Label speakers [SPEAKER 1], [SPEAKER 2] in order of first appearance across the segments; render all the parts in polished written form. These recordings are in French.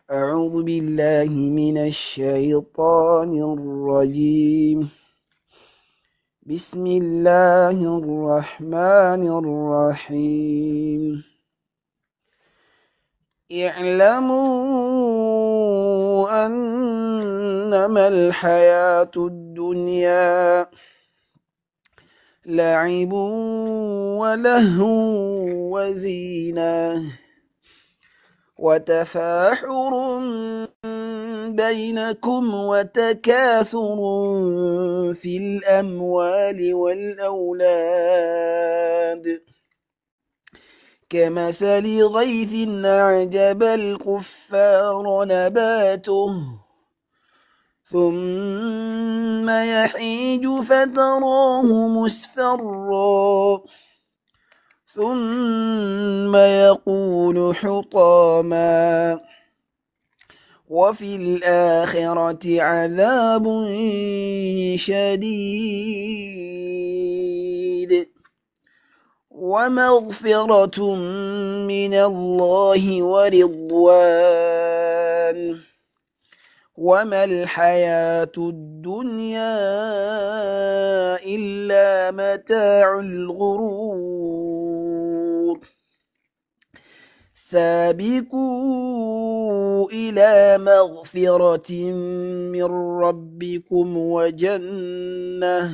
[SPEAKER 1] أعوذ بالله من الشيطان الرجيم. بسم الله الرحمن الرحيم. اعلموا أنما الحياة الدنيا لعب ولهو وزينة وتفاحر بينكم وتكاثر في الأموال والأولاد كمثل غيث أعجب الكفار نباته ثم يحيج فتراه مصفرا ثم يكون حطاما وفي الآخرة عذاب شديد ومغفرة من الله ورضوان وما الحياة الدنيا إلا متاع الغرور. سابقوا إلى مغفرة من ربكم وجنة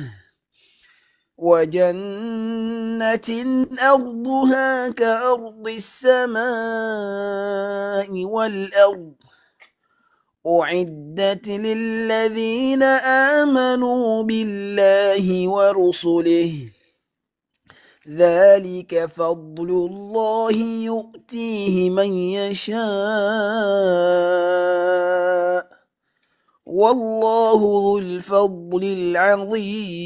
[SPEAKER 1] أرضها كأرض السماء والأرض أعدت للذين آمنوا بالله ورسله ذلك فضل الله يؤتيه من يشاء والله ذو الفضل العظيم.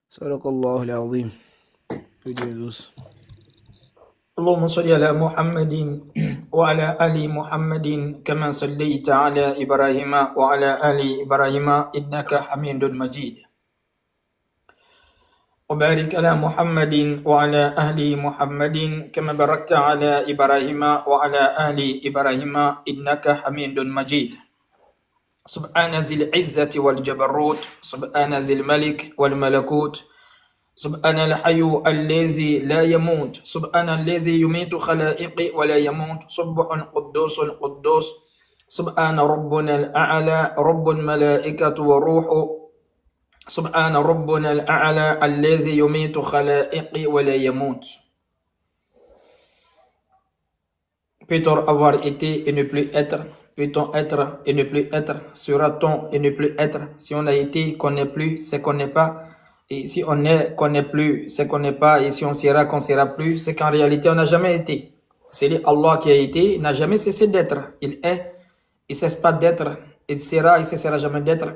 [SPEAKER 1] صدق الله العظيم.
[SPEAKER 2] اللهم صل على محمد وعلى آل محمد كما صليت على إبراهيم وعلى آل إبراهيم إنك حميد مجيد وبارك على محمد وعلى آل محمد كما باركت على إبراهيم وعلى آل إبراهيم إنك حميد مجيد. سبحان ذي العزة والجبروت سبحان ذي الملك والملكوت سبحان الحي الذي لا يموت سبحان الذي يميت خلائق ولا يموت سبح قدوس قدوس سبحان ربنا الأعلى رب الملائكة والروح سبحان ربنا الأعلى الذي يميت خلائق ولا يموت. Peut-on avoir été et ne plus être? Peut-on être et ne plus être? Sera-t-on et ne plus être? Si on a été, qu'on n'est plus, c'est qu'on n'est pas. Et si on est, qu'on n'est plus, c'est qu'on n'est pas. Et si on sera, qu'on sera plus, c'est qu'en réalité, on n'a jamais été. C'est Allah qui a été, n'a jamais cessé d'être. Il est, il ne cesse pas d'être. Il sera, il ne cessera jamais d'être.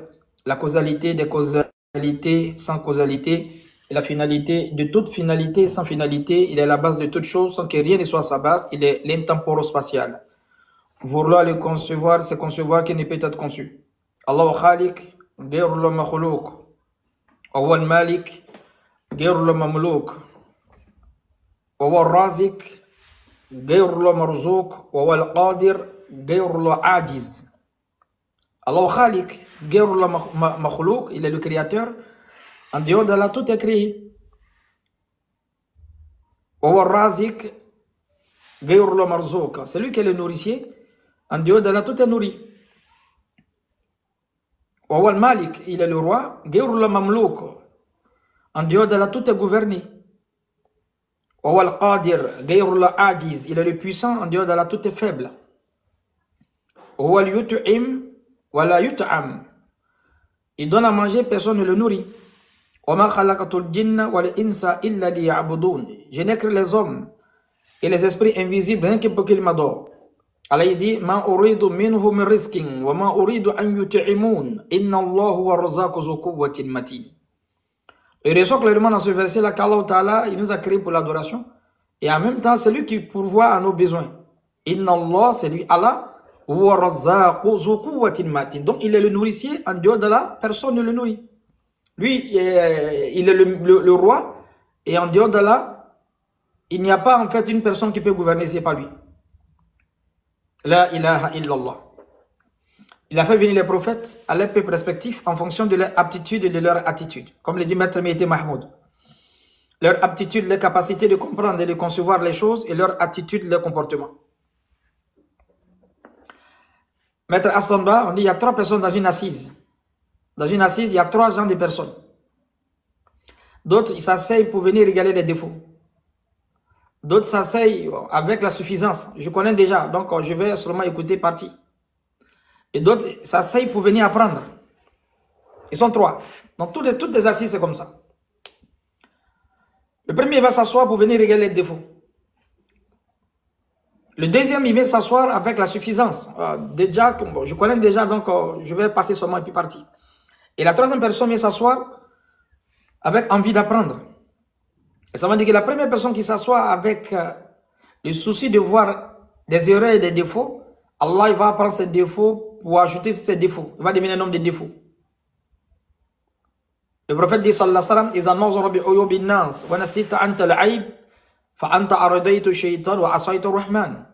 [SPEAKER 2] La causalité des causalités sans causalité. Et la finalité de toute finalité sans finalité. Il est la base de toute chose sans que rien ne soit à sa base. Il est l'intemporel-spatial. Vouloir le concevoir, c'est concevoir qui ne peut être conçu. Allah khaliq, غير له مخلوق. وهو المالك غير له مملوك وهو الرازق غير له مرزوق وهو القادر غير له عاجز. Allah khaliq غير له مخلوق, il est le créateur, en dehors d'Allah tout est créé. وهو الرازق غير له مرزوق, c'est lui qui est le nourricier, en dehors d'Allah tout est nourri. وهو المالك, il est le roi, غير له مملوك, en dehors d'Allah tout est gouverné. وهو القادر غير له عاجز, il est le puissant, en dehors d'Allah tout est faible. وهو اليطعم ولا يطعم, il donne à manger, personne ne le nourrit. وما خلقت الجن والإنس إلا ليعبدون, je n'ai créé les hommes et les esprits invisibles rien que pour qu'ils m'adorent. Allah dit ما أريد منهم من رزق وما أريد أن يطعمون إن الله هو الرزاق ذو قوة متين. Et ressort clairement dans ce verset là qu'Allah Ta'ala il nous a créé pour l'adoration et en même temps c'est lui qui pourvoit à nos besoins. Inna Allah, c'est lui Allah, huwa razzaqu zu quwwatin matin. Donc il est le nourricier, en dehors d'Allah personne ne le nourrit. Lui il est le roi et en dehors d'Allah il n'y a pas en fait une personne qui peut gouverner, c'est pas lui. La ilaha illallah. Il a fait venir les prophètes à leur peuple respectif en fonction de leur aptitude et de leur attitude. Comme le dit Maître Mété Mahmoud. Leur aptitude, leur capacité de comprendre et de concevoir les choses et leur attitude, leur comportement. Maître Aslanba, on dit il y a 3 personnes dans une assise. Dans une assise, il y a 3 genres de personnes. D'autres, ils s'asseyent pour venir régaler les défauts. D'autres s'asseyent avec la suffisance. Je connais déjà, donc je vais seulement écouter partie. Et d'autres s'asseyent pour venir apprendre. Ils sont 3. Donc toutes les assises, c'est comme ça. Le premier va s'asseoir pour venir régaler les défauts. Le deuxième, il vient s'asseoir avec la suffisance. Déjà, je connais déjà, donc je vais passer seulement et puis partir. Et la troisième personne vient s'asseoir avec envie d'apprendre. Et ça veut dire que la première personne qui s'assoit avec le souci de voir des erreurs et des défauts, Allah il va prendre ses défauts pour ajouter ses défauts. Il va devenir un homme de défauts. Le prophète dit sallallahu alayhi wa sallam, إِذَا نَظَرَ بِعُيُوبِ النَّاسِ وَنَسِيتَ أَنْتَ الْعَيْبِ فَأَنْتَ أَرَدَيْتُ الشَّيْطَانَ وَعَصَيْتُ الرَّحْمَنِ.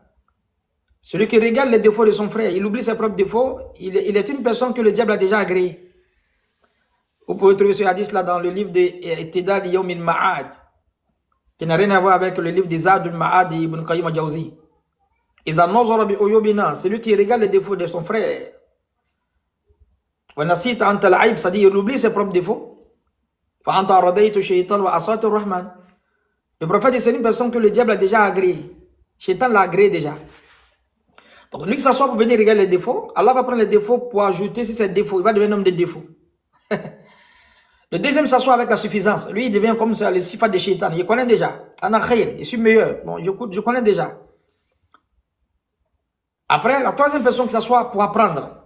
[SPEAKER 2] Celui qui regarde les défauts de son frère, il oublie ses propres défauts, il est une personne que le diable a déjà agréée. Vous pouvez trouver ce hadith là dans le livre de Ihtidal Yawm al-Ma'ad, qui n'a rien à voir avec le livre de Zad al-Ma'ad d'Ibn Qayyim al-Jawzi. إِذَا نَظَرَ بِعُيُوبِ النَّاسِ, celui qui regarde les défauts de son frère. وَنَسِيتَ أَنْتَ الْعَيْبِ, c'est-à-dire il oublie ses propres défauts. فَأَنْتَ أَرَدَيْتُ الشَّيْطَانَ وَعَصَيْتُ الرَّحْمَنِ. Le prophète dit c'est une personne que le diable a déjà agréée. Shaitan l'a agréé déjà. Donc lui qui s'assoit pour venir regarder les défauts, Allah va prendre les défauts pour ajouter sur ces défauts. Il va devenir un homme de défauts. Le deuxième s'assoit avec la suffisance. Lui, il devient comme ça, le sifat de Shaitan. Il connaît déjà. Ana khayr, je suis meilleur. Bon, je connais déjà. Après, la troisième personne qui s'assoit pour apprendre.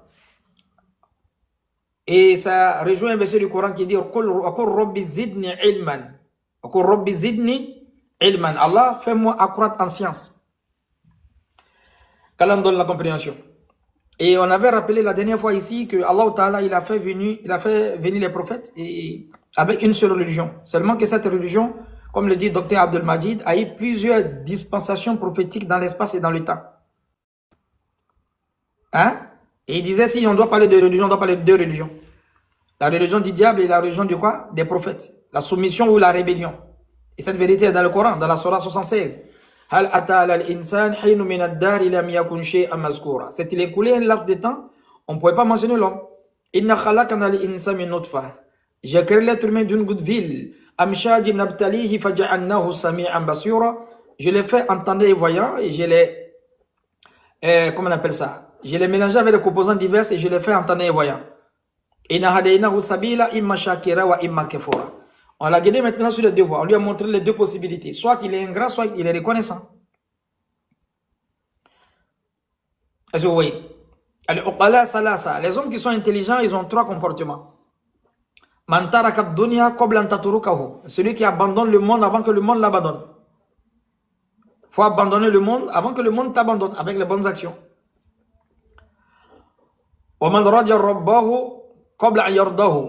[SPEAKER 2] Et ça rejoint un verset du Coran qui dit Qul Rabbi zidni ilman. Qul Rabbi zidni ilman. Allah, fais-moi accroître en science. Qu'Allah donne la compréhension. Et on avait rappelé la dernière fois ici que Allah Ta'ala, il a fait venir les prophètes et avec une seule religion. Seulement que cette religion, comme le dit Dr Abdul Majid, a eu plusieurs dispensations prophétiques dans l'espace et dans le temps. Hein? Et il disait, si on doit parler de religion, on doit parler de 2 religions. La religion du diable et la religion de quoi? Des prophètes. La soumission ou la rébellion. Et cette vérité est dans le Coran, dans la Surah 76. C'est-il écoulé un laps de temps, on ne pouvait pas mentionner l'homme. J'ai créé l'être humain d'une goutte vile. Je l'ai fait entendre et voyant et je l'ai, comment on appelle ça? Je l'ai mélangé avec des composants divers et je l'ai fait entendre et voyant. On l'a guidé maintenant sur les 2 voies. On lui a montré les 2 possibilités. Soit qu'il est ingrat, soit il est reconnaissant. Est-ce que vous voyez? Les hommes qui sont intelligents, ils ont 3 comportements. Celui qui abandonne le monde avant que le monde l'abandonne. Il faut abandonner le monde avant que le monde t'abandonne avec les bonnes actions.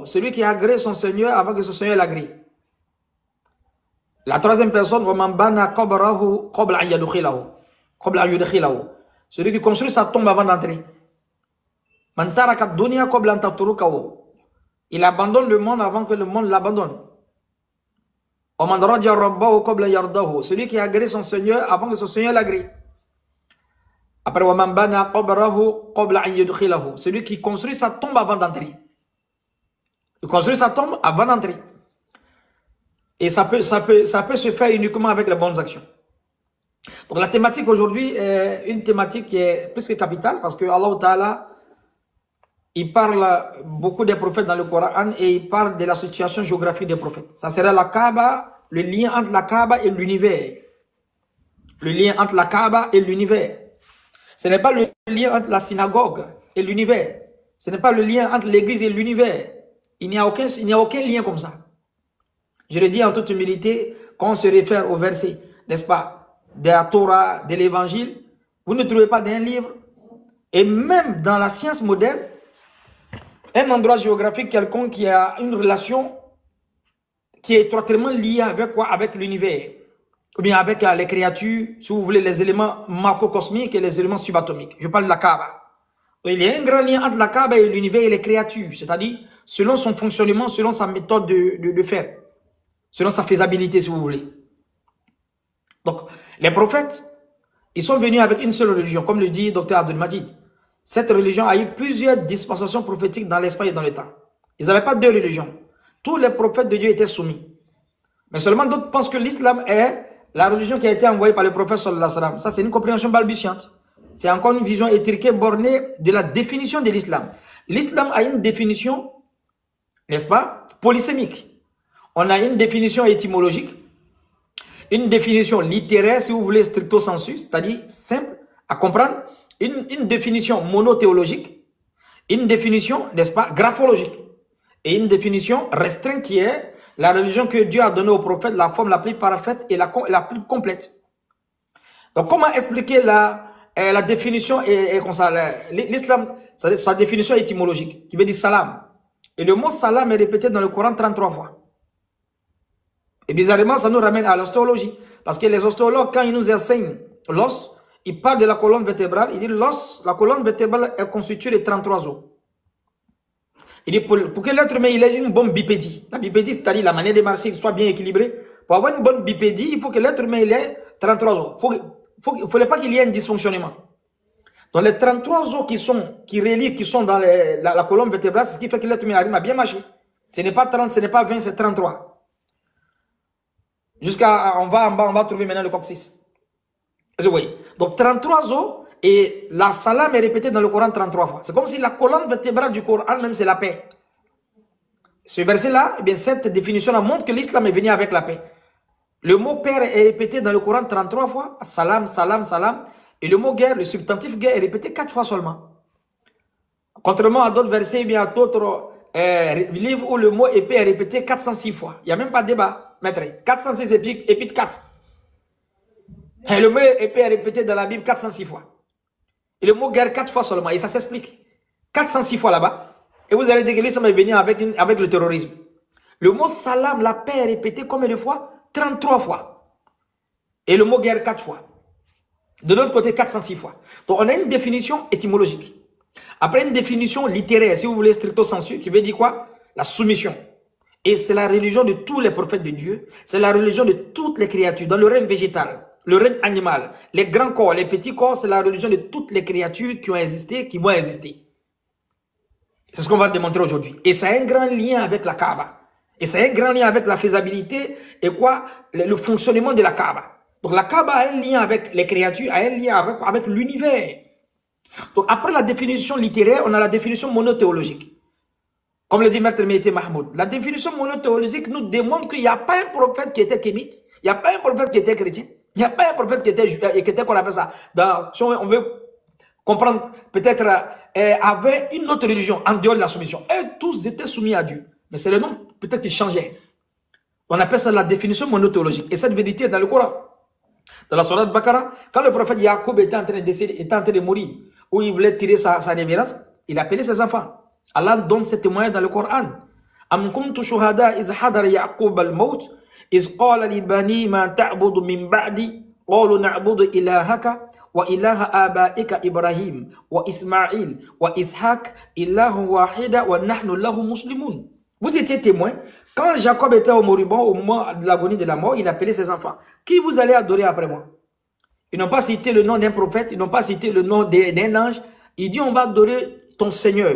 [SPEAKER 2] Celui qui agrée son Seigneur avant que son Seigneur l'agrée. La troisième personne, celui qui construit sa tombe avant d'entrer. Il abandonne le monde avant que le monde l'abandonne. Celui qui agrée son Seigneur avant que son Seigneur l'agrée. Après, celui qui construit sa tombe avant d'entrer. Il construit sa tombe avant d'entrer. Et ça peut se faire uniquement avec les bonnes actions. Donc la thématique aujourd'hui est une thématique qui est plus que capitale parce que Allah Ta'ala, il parle beaucoup des prophètes dans le Coran et il parle de la situation géographique des prophètes. Ça serait la Kaaba, le lien entre la Kaaba et l'univers. Le lien entre la Kaaba et l'univers. Ce n'est pas le lien entre la synagogue et l'univers. Ce n'est pas le lien entre l'église et l'univers. Il n'y a aucun lien comme ça. Je le dis en toute humilité, quand on se réfère au verset, n'est-ce pas, de la Torah, de l'évangile, vous ne trouvez pas d'un livre, et même dans la science moderne, un endroit géographique quelconque qui a une relation qui est étroitement liée avec quoi? Avec l'univers. ou bien avec les créatures, si vous voulez, les éléments macrocosmiques et les éléments subatomiques. Je parle de la Kaaba. Il y a un grand lien entre la Kaaba et l'univers et les créatures, c'est-à-dire selon son fonctionnement, selon sa méthode de faire, selon sa faisabilité, si vous voulez. Donc, les prophètes, ils sont venus avec une seule religion, comme le dit Dr Abdul Majid. Cette religion a eu plusieurs dispensations prophétiques dans l'espace et dans le temps. Ils n'avaient pas deux religions. Tous les prophètes de Dieu étaient soumis. Mais seulement d'autres pensent que l'islam est la religion qui a été envoyée par le prophète sallallahu alayhi wa sallam. Ça, c'est une compréhension balbutiante. C'est encore une vision étriquée, bornée de la définition de l'islam. L'islam a une définition, n'est-ce pas, polysémique. On a une définition étymologique, une définition littéraire, si vous voulez, stricto sensu, c'est-à-dire simple à comprendre, une définition monothéologique, une définition, n'est-ce pas, graphologique, et une définition restreinte qui est la religion que Dieu a donnée au prophète, la forme la plus parfaite et la plus complète. Donc, comment expliquer la définition et comme ça, l'islam, sa définition étymologique, qui veut dire salam. Et le mot salam est répété dans le Coran 33 fois. Et bizarrement, ça nous ramène à l'ostéologie. Parce que les ostéologues, quand ils nous enseignent l'os, ils parlent de la colonne vertébrale. Ils disent l'os, la colonne vertébrale est constituée de 33 os. Il dit pour que l'être humain ait une bonne bipédie. La bipédie, c'est-à-dire la manière de marcher soit bien équilibrée. Pour avoir une bonne bipédie, il faut que l'être humain ait 33 os. Il ne faudrait pas qu'il y ait un dysfonctionnement. Donc les 33 os qui relient, qui sont dans la colonne vertébrale, c'est ce qui fait que l'être humain arrive à bien marcher. Ce n'est pas 30, ce n'est pas 20, c'est 33. Jusqu'à, on va trouver maintenant le coccyx. Vous voyez. Donc 33 os et la salam est répétée dans le Coran 33 fois. C'est comme si la colonne vertébrale du Coran même c'est la paix. Ce verset-là, eh bien cette définition-là montre que l'islam est venu avec la paix. Le mot père est répété dans le Coran 33 fois, salam, salam, salam. Et le mot guerre, le substantif guerre est répété 4 fois seulement. Contrairement à d'autres versets, eh bien à d'autres livres où le mot épée est répété 406 fois. Il n'y a même pas de débat, maître. 406 épîtres 4. Et le mot épée est répété dans la Bible 406 fois. Et le mot guerre 4 fois seulement. Et ça s'explique. 406 fois là-bas. Et vous allez dire que l'islam est venu avec le terrorisme. Le mot salam, la paix est répété combien de fois? 33 fois. Et le mot guerre 4 fois. De l'autre côté, 406 fois. Donc, on a une définition étymologique. Après, une définition littéraire, si vous voulez, stricto sensu, qui veut dire quoi? La soumission. Et c'est la religion de tous les prophètes de Dieu. C'est la religion de toutes les créatures, dans le règne végétal, le règne animal, les grands corps, les petits corps, c'est la religion de toutes les créatures qui ont existé, qui vont exister. C'est ce qu'on va démontrer aujourd'hui. Et ça a un grand lien avec la Kaaba. Et ça a un grand lien avec la faisabilité et quoi? Le fonctionnement de la Kaaba. Donc la Kaaba a un lien avec les créatures, a un lien avec l'univers. Donc après la définition littéraire, on a la définition monothéologique. Comme le dit Maître Mété Mahmoud. La définition monothéologique nous démontre qu'il n'y a pas un prophète qui était kémite, il n'y a pas un prophète qui était chrétien, il n'y a pas un prophète qui était qu'on appelle ça. Si on veut comprendre, peut-être avait une autre religion en dehors de la soumission. Et tous étaient soumis à Dieu. Mais c'est le nom, peut-être qu'il changeait. On appelle ça la définition monothéologique. Et cette vérité est dans le Coran. Dans la Sourate Bakara, quand le prophète Jacob était en train de décéder, était en train de mourir, où il voulait tirer sa révérence, il appelait ses enfants. Allah donne ce témoignage dans le Coran. Am kuntu shuhada iz hadar Yaqub al-maut, iz qala li bani ma ta'budu min ba'di, qalu na'budu ilahaka wa ilaha abaika Ibrahim wa Ismaïl wa Ishaq ilahu wahida wa nahnu lahu muslimun. Vous étiez témoin. Quand Jacob était au moribond, au moment de l'agonie de la mort, il appelait ses enfants. Qui vous allez adorer après moi? Ils n'ont pas cité le nom d'un prophète, ils n'ont pas cité le nom d'un ange. Il dit, on va adorer ton Seigneur,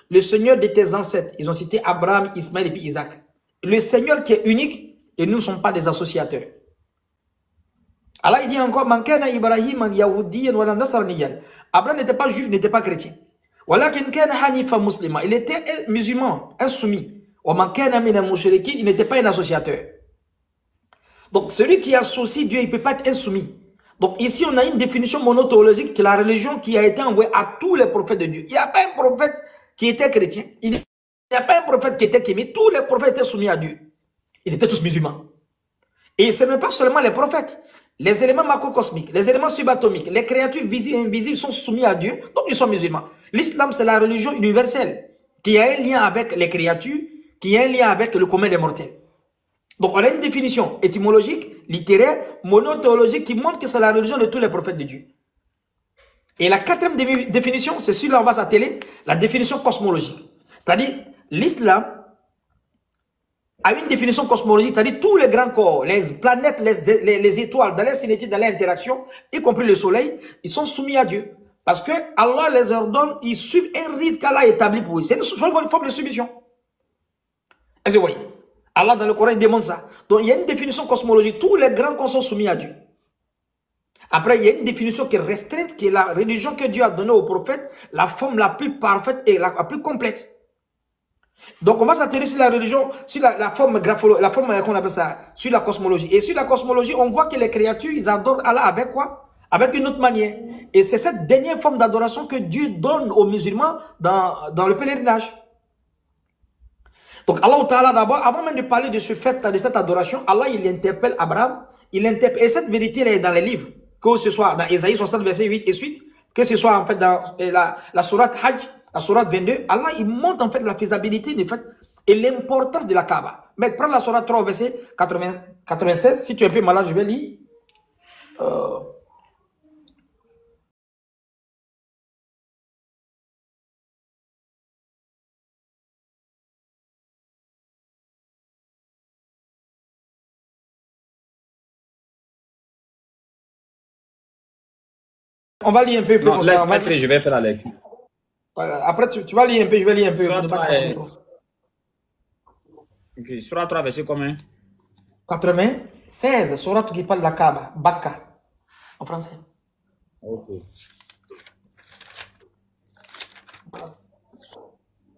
[SPEAKER 2] le Seigneur de tes ancêtres. Ils ont cité Abraham, Ismaël et puis Isaac. Le Seigneur qui est unique, et nous ne sommes pas des associateurs. Allah il dit encore, Mankana Ibrahim an Yahudiyan wa Nasraniyan. Abraham n'était pas juif, n'était pas chrétien. Walakin kana hanifa muslima. Il était musulman, insoumis. Il n'était pas un associateur. Donc, celui qui associe Dieu, il ne peut pas être insoumis. Donc, ici, on a une définition monothéologique de la religion qui a été envoyée à tous les prophètes de Dieu. Il n'y a pas un prophète qui était chrétien. Il n'y a pas un prophète qui était kémite. Tous les prophètes étaient soumis à Dieu. Ils étaient tous musulmans. Et ce n'est pas seulement les prophètes. Les éléments macrocosmiques, les éléments subatomiques, les créatures visibles et invisibles sont soumis à Dieu. Donc, ils sont musulmans. L'islam, c'est la religion universelle qui a un lien avec les créatures, qui a un lien avec le commun des mortels. Donc, on a une définition étymologique, littéraire, monothéologique qui montre que c'est la religion de tous les prophètes de Dieu. Et la quatrième définition, c'est sur là on va s'atteler, la définition cosmologique. C'est-à-dire, l'islam a une définition cosmologique, c'est-à-dire tous les grands corps, les planètes, les étoiles, dans leur cinétique, dans leur interaction, y compris le soleil, ils sont soumis à Dieu. Parce que Allah les ordonne, ils suivent un rite qu'Allah a établi pour eux. C'est une forme de soumission. Est-ce que vous voyez? Allah dans le Coran, il demande ça. Donc il y a une définition cosmologique. Tous les grands corps sont soumis à Dieu. Après, il y a une définition qui est restreinte, qui est la religion que Dieu a donnée aux prophètes, la forme la plus parfaite et la plus complète. Donc, on va s'atterrir sur la religion, sur la forme graphologique, la forme qu'on appelle ça, sur la cosmologie. Et sur la cosmologie, on voit que les créatures, ils adorent Allah avec quoi? Avec une autre manière. Et c'est cette dernière forme d'adoration que Dieu donne aux musulmans dans le pèlerinage. Donc, Allah Ta'ala, d'abord, avant même de parler de ce fait, de cette adoration, Allah, il interpelle Abraham, et cette vérité, elle est dans les livres, que ce soit dans Ésaïe 60, verset 8 et suite, que ce soit en fait dans la sourate Hajj, la sourate 22, Allah, il montre en fait la faisabilité du fait et l'importance de la Kaaba. Mais prends la sourate 3, verset 96, si tu es un peu malade, je vais lire. On va lire un peu.
[SPEAKER 3] Non, laisse mettre, je vais faire la lecture.
[SPEAKER 2] Après, tu vas lire un peu, je vais lire un peu.
[SPEAKER 3] Okay. Surah 3, verset combien?
[SPEAKER 2] 96, sourate qui parle de la Kaaba, Bakka, en français.
[SPEAKER 3] Ok.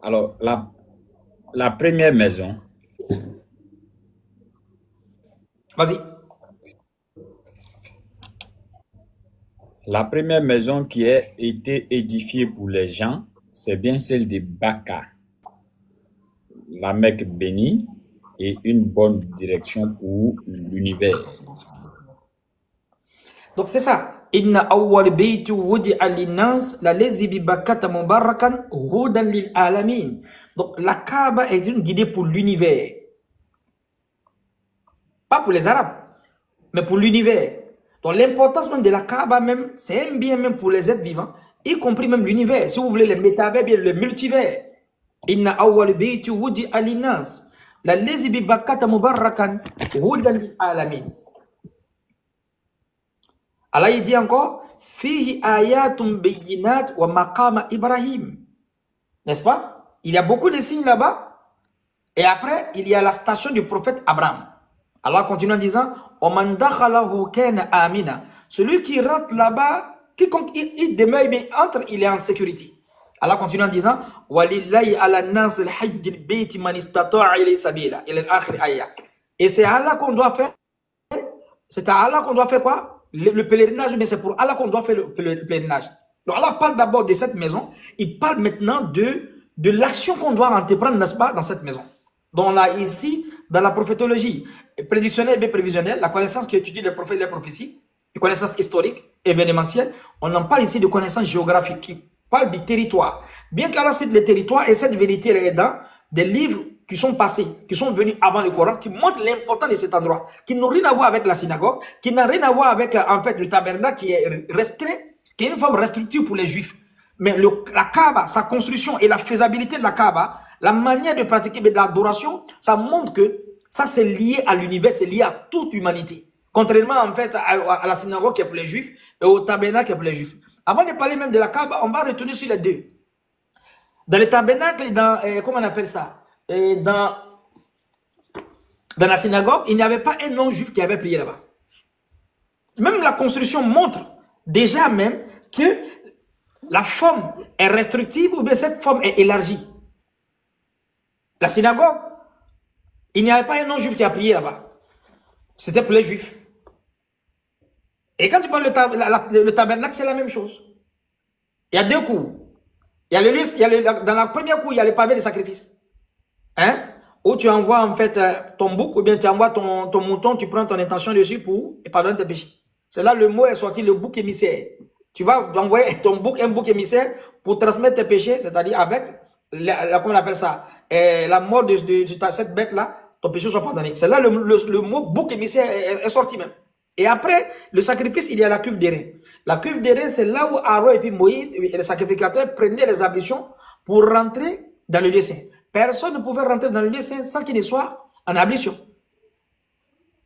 [SPEAKER 3] Alors, la première maison.
[SPEAKER 2] Vas-y.
[SPEAKER 3] La première maison qui a été édifiée pour les gens, c'est bien celle de Bakka. La Mecque bénie et une bonne direction pour l'univers.
[SPEAKER 2] Donc c'est ça. Inna awwal bayti wudi'a lin-nas lalladhi bi Bakkata mubarakan hudan lil alamin. Donc la Kaaba est une guidée pour l'univers. Pas pour les Arabes, mais pour l'univers. Donc l'importance même de la Kaaba même, c'est un bien même pour les êtres vivants, y compris même l'univers. Si vous voulez les métavers, bien le multivers. Inna awwal bayti wudi'a lin-nas lalladhi bi Bakkata mubarakan hudan lil alamin. Allah il dit encore fihi ayatum bayyinat wa maqama Ibrahim. N'est-ce pas? Il y a beaucoup de signes là-bas. Et après, il y a la station du prophète Abraham. Allah continue en disant Oman dakhalahu kana amina. Celui qui rentre là-bas, quiconque il demeure, mais entre, il est en sécurité. Allah continue en disant Walillahi ala nas al-hajj al-bayti man istata'a ilayhi sabila. Il est l'akhir ayah. Et c'est à Allah qu'on doit faire. C'est à Allah qu'on doit faire quoi? Le pèlerinage, mais c'est pour Allah qu'on doit faire le pèlerinage. Donc Allah parle d'abord de cette maison, il parle maintenant de l'action qu'on doit entreprendre, n'est-ce pas, dans cette maison. Donc on a ici, dans la prophétologie, prédictionnelle et bien prévisionnelle, la connaissance qui étudie les prophètes et les prophéties, les connaissances historiques, événementielles, on en parle ici de connaissances géographiques, qui parlent du territoire. Bien qu'Allah cite le territoire, et cette vérité elle est dans des livres qui sont passés, qui sont venus avant le Coran, qui montrent l'importance de cet endroit, qui n'ont rien à voir avec la synagogue, qui n'ont rien à voir avec, en fait, le tabernacle qui est restreint, qui est une forme restrictive pour les Juifs. Mais la Kaaba, sa construction et la faisabilité de la Kaaba, la manière de pratiquer de l'adoration, ça montre que ça c'est lié à l'univers, c'est lié à toute l'humanité. Contrairement, en fait, à la synagogue qui est pour les Juifs et au tabernacle qui est pour les Juifs. Avant de parler même de la Kaaba, on va retourner sur les deux. Dans le tabernacle, comment on appelle ça? Et dans la synagogue, il n'y avait pas un non-juif qui avait prié là-bas. Même la construction montre déjà même que la forme est restrictive ou bien cette forme est élargie. La synagogue, il n'y avait pas un non-juif qui a prié là-bas. C'était pour les juifs. Et quand tu parles le tabernacle, c'est la même chose. Il y a deux coups. Il y a dans la première cour, il y a le pavé de sacrifice. Hein? Où tu envoies en fait ton bouc, ou bien tu envoies ton mouton, tu prends ton intention dessus pour pardonner tes péchés. C'est là le mot est sorti, le bouc émissaire. Tu vas envoyer ton bouc, un bouc émissaire pour transmettre tes péchés, c'est-à-dire avec, comment on appelle ça, la mort de cette bête-là, ton péché soit pardonné. C'est là le mot bouc émissaire est sorti même. Et après, le sacrifice, il y a la cuve d'airain. La cuve d'airain, c'est là où Aaron et puis Moïse, et les sacrificateurs, prenaient les ablutions pour rentrer dans le lieu saint. Personne ne pouvait rentrer dans le lieu saint sans qu'il ne soit en ablution.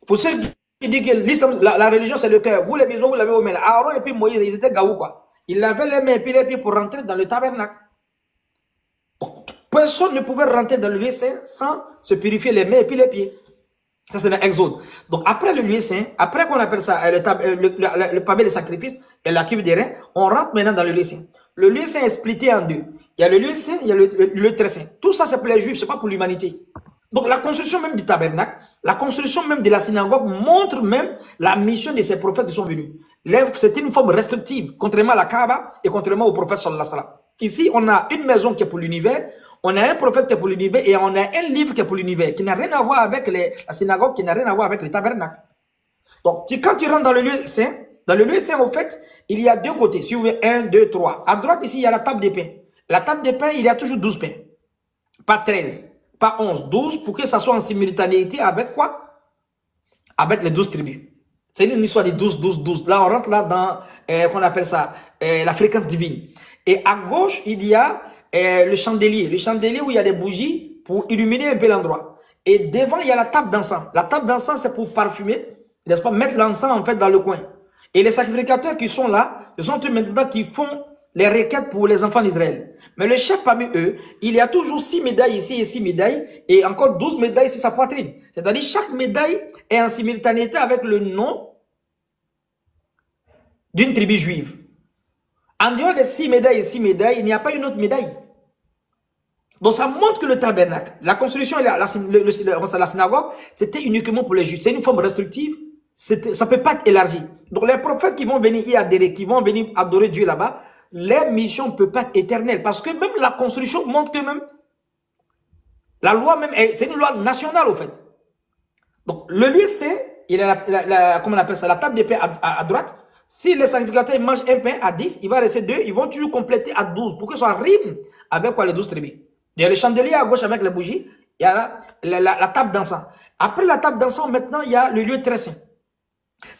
[SPEAKER 2] Pour ceux qui disent que l'islam, la religion, c'est le cœur. Vous, les bisous, vous l'avez au mains. Aaron et puis Moïse, ils étaient gaou, quoi. Ils avaient les mains et puis les pieds pour rentrer dans le tabernacle. Personne ne pouvait rentrer dans le lieu saint sans se purifier les mains et puis les pieds. Ça, c'est l'Exode. Donc, après le lieu saint, après qu'on appelle ça le pavé de sacrifice et la cuve d'airain, on rentre maintenant dans le lieu saint. Le lieu saint est splitté en deux. Il y a le lieu saint, il y a le lieu très saint. Tout ça, c'est pour les Juifs, c'est pas pour l'humanité. Donc, la construction même du tabernacle, la construction même de la synagogue montre même la mission de ces prophètes qui sont venus. C'est une forme restrictive, contrairement à la Kaaba et contrairement au prophète sallallahu alayhi wa sallam. Ici, on a une maison qui est pour l'univers, on a un prophète qui est pour l'univers et on a un livre qui est pour l'univers, qui n'a rien à voir avec la synagogue, qui n'a rien à voir avec le tabernacle. Donc, quand tu rentres dans le lieu saint, en fait, il y a deux côtés. Si vous voulez, 1, 2, 3. À droite, ici, il y a la table des pains. La table des pains, il y a toujours 12 pains. Pas 13, pas 11, 12, pour que ça soit en simultanéité avec quoi? Avec les 12 tribus. C'est une histoire de 12, 12, 12. Là, on rentre là dans, qu'on appelle ça, la fréquence divine. Et à gauche, il y a le chandelier. Le chandelier où il y a des bougies pour illuminer un peu l'endroit. Et devant, il y a la table d'encens. La table d'encens, c'est pour parfumer, n'est-ce pas, mettre l'encens en fait dans le coin. Et les sacrificateurs qui sont là, ce sont eux maintenant qui font les requêtes pour les enfants d'Israël. Mais le chef parmi eux, il y a toujours 6 médailles ici et 6 médailles, et encore 12 médailles sur sa poitrine. C'est-à-dire chaque médaille est en simultanéité avec le nom d'une tribu juive. En dehors des 6 médailles et 6 médailles, il n'y a pas une autre médaille. Donc ça montre que le tabernacle, la construction et la synagogue, c'était uniquement pour les Juifs. C'est une forme restrictive, ça ne peut pas être élargi. Donc les prophètes qui vont venir y adhérer, qui vont venir adorer Dieu là-bas, leur mission ne peut pas être éternelle. Parce que même la construction montre que même la loi même, c'est une loi nationale au fait. Donc le lieu c'est, il a comment on appelle ça, la table des pains à droite. Si les sacrificateurs mangent un pain à 10, il va rester 2, ils vont toujours compléter à 12 pour que ça rime avec quoi les 12 tribus. Il y a le chandelier à gauche avec les bougies, il y a la table d'encens. Après la table d'encens, maintenant, il y a le lieu très saint.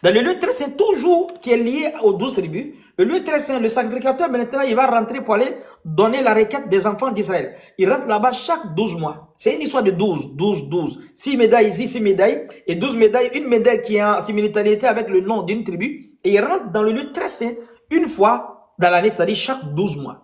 [SPEAKER 2] Dans le lieu très saint, toujours qui est lié aux 12 tribus, le lieu très saint, le sacrificateur, maintenant, il va rentrer pour aller donner la requête des enfants d'Israël. Il rentre là-bas chaque 12 mois. C'est une histoire de 12, 12, 12. 6 médailles ici, 6 médailles, et 12 médailles, une médaille qui est en simultanéité avec le nom d'une tribu, et il rentre dans le lieu très saint une fois dans l'année, c'est-à-dire chaque 12 mois.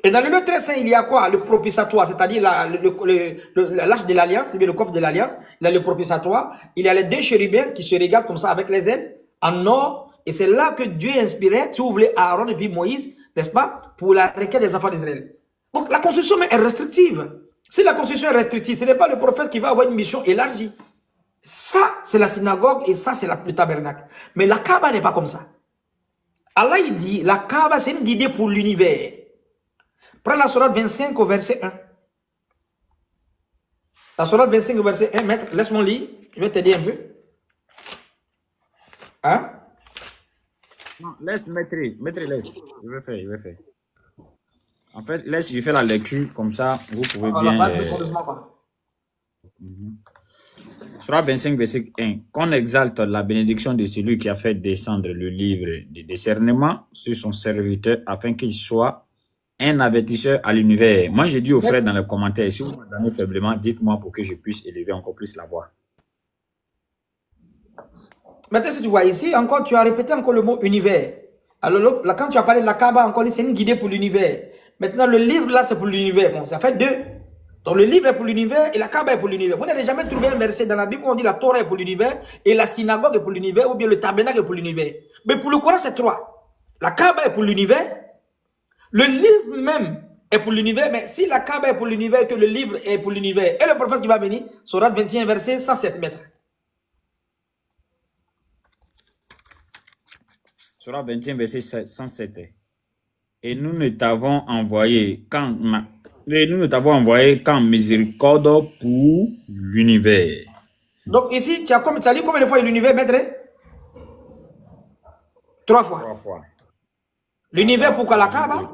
[SPEAKER 2] Et dans le lieu très saint, il y a quoi? Le propitiatoire, c'est-à-dire l'arche de l'alliance, le coffre de l'alliance, il y a le propitiatoire, il y a les 2 chérubins qui se regardent comme ça avec les ailes, en or, et c'est là que Dieu inspirait, si vous voulez, Aaron et puis Moïse, n'est-ce pas, pour la requête des enfants d'Israël. Donc la construction est restrictive. Si la construction est restrictive, ce n'est pas le prophète qui va avoir une mission élargie. Ça, c'est la synagogue et ça, c'est le tabernacle. Mais la Kaaba n'est pas comme ça. Allah, il dit, la Kaaba, c'est une idée pour l'univers. Prends la sourate 25 au verset 1. La sourate 25 au verset 1, maître, laisse-moi lire. Je vais t'aider un peu. Hein?
[SPEAKER 3] Non, laisse, maître, laisse. Je vais faire. En fait, laisse, je fais la lecture, comme ça, vous pouvez bien... Sourate 25, verset 1. Qu'on exalte la bénédiction de celui qui a fait descendre le livre de discernement sur son serviteur, afin qu'il soit un avertisseur à l'univers. Moi, j'ai dit aux frères dans les commentaires, si vous me donnez faiblement, dites-moi pour que je puisse élever encore plus la voix.
[SPEAKER 2] Maintenant, si tu vois ici, encore, tu as répété encore le mot univers. Alors là, quand tu as parlé de la Kaaba, encore, c'est une guidée pour l'univers. Maintenant, le livre, là, c'est pour l'univers. Bon, ça fait 2. Donc, le livre est pour l'univers et la Kaaba est pour l'univers. Vous n'avez jamais trouvé un verset dans la Bible où on dit la Torah est pour l'univers et la synagogue est pour l'univers ou bien le tabernacle est pour l'univers. Mais pour le Coran, c'est 3. La Kaaba est pour l'univers. Le livre même est pour l'univers, mais si la Kaaba est pour l'univers, que le livre est pour l'univers, et le prophète qui va venir, Sourate 21, verset 107 mètres.
[SPEAKER 3] Sourate 21, verset 107. Et nous ne t'avons envoyé qu'en miséricorde pour l'univers.
[SPEAKER 2] Donc ici, tu as lu combien de fois l'univers, maître? 3 fois.
[SPEAKER 3] 3 fois.
[SPEAKER 2] L'univers pour la Kaaba?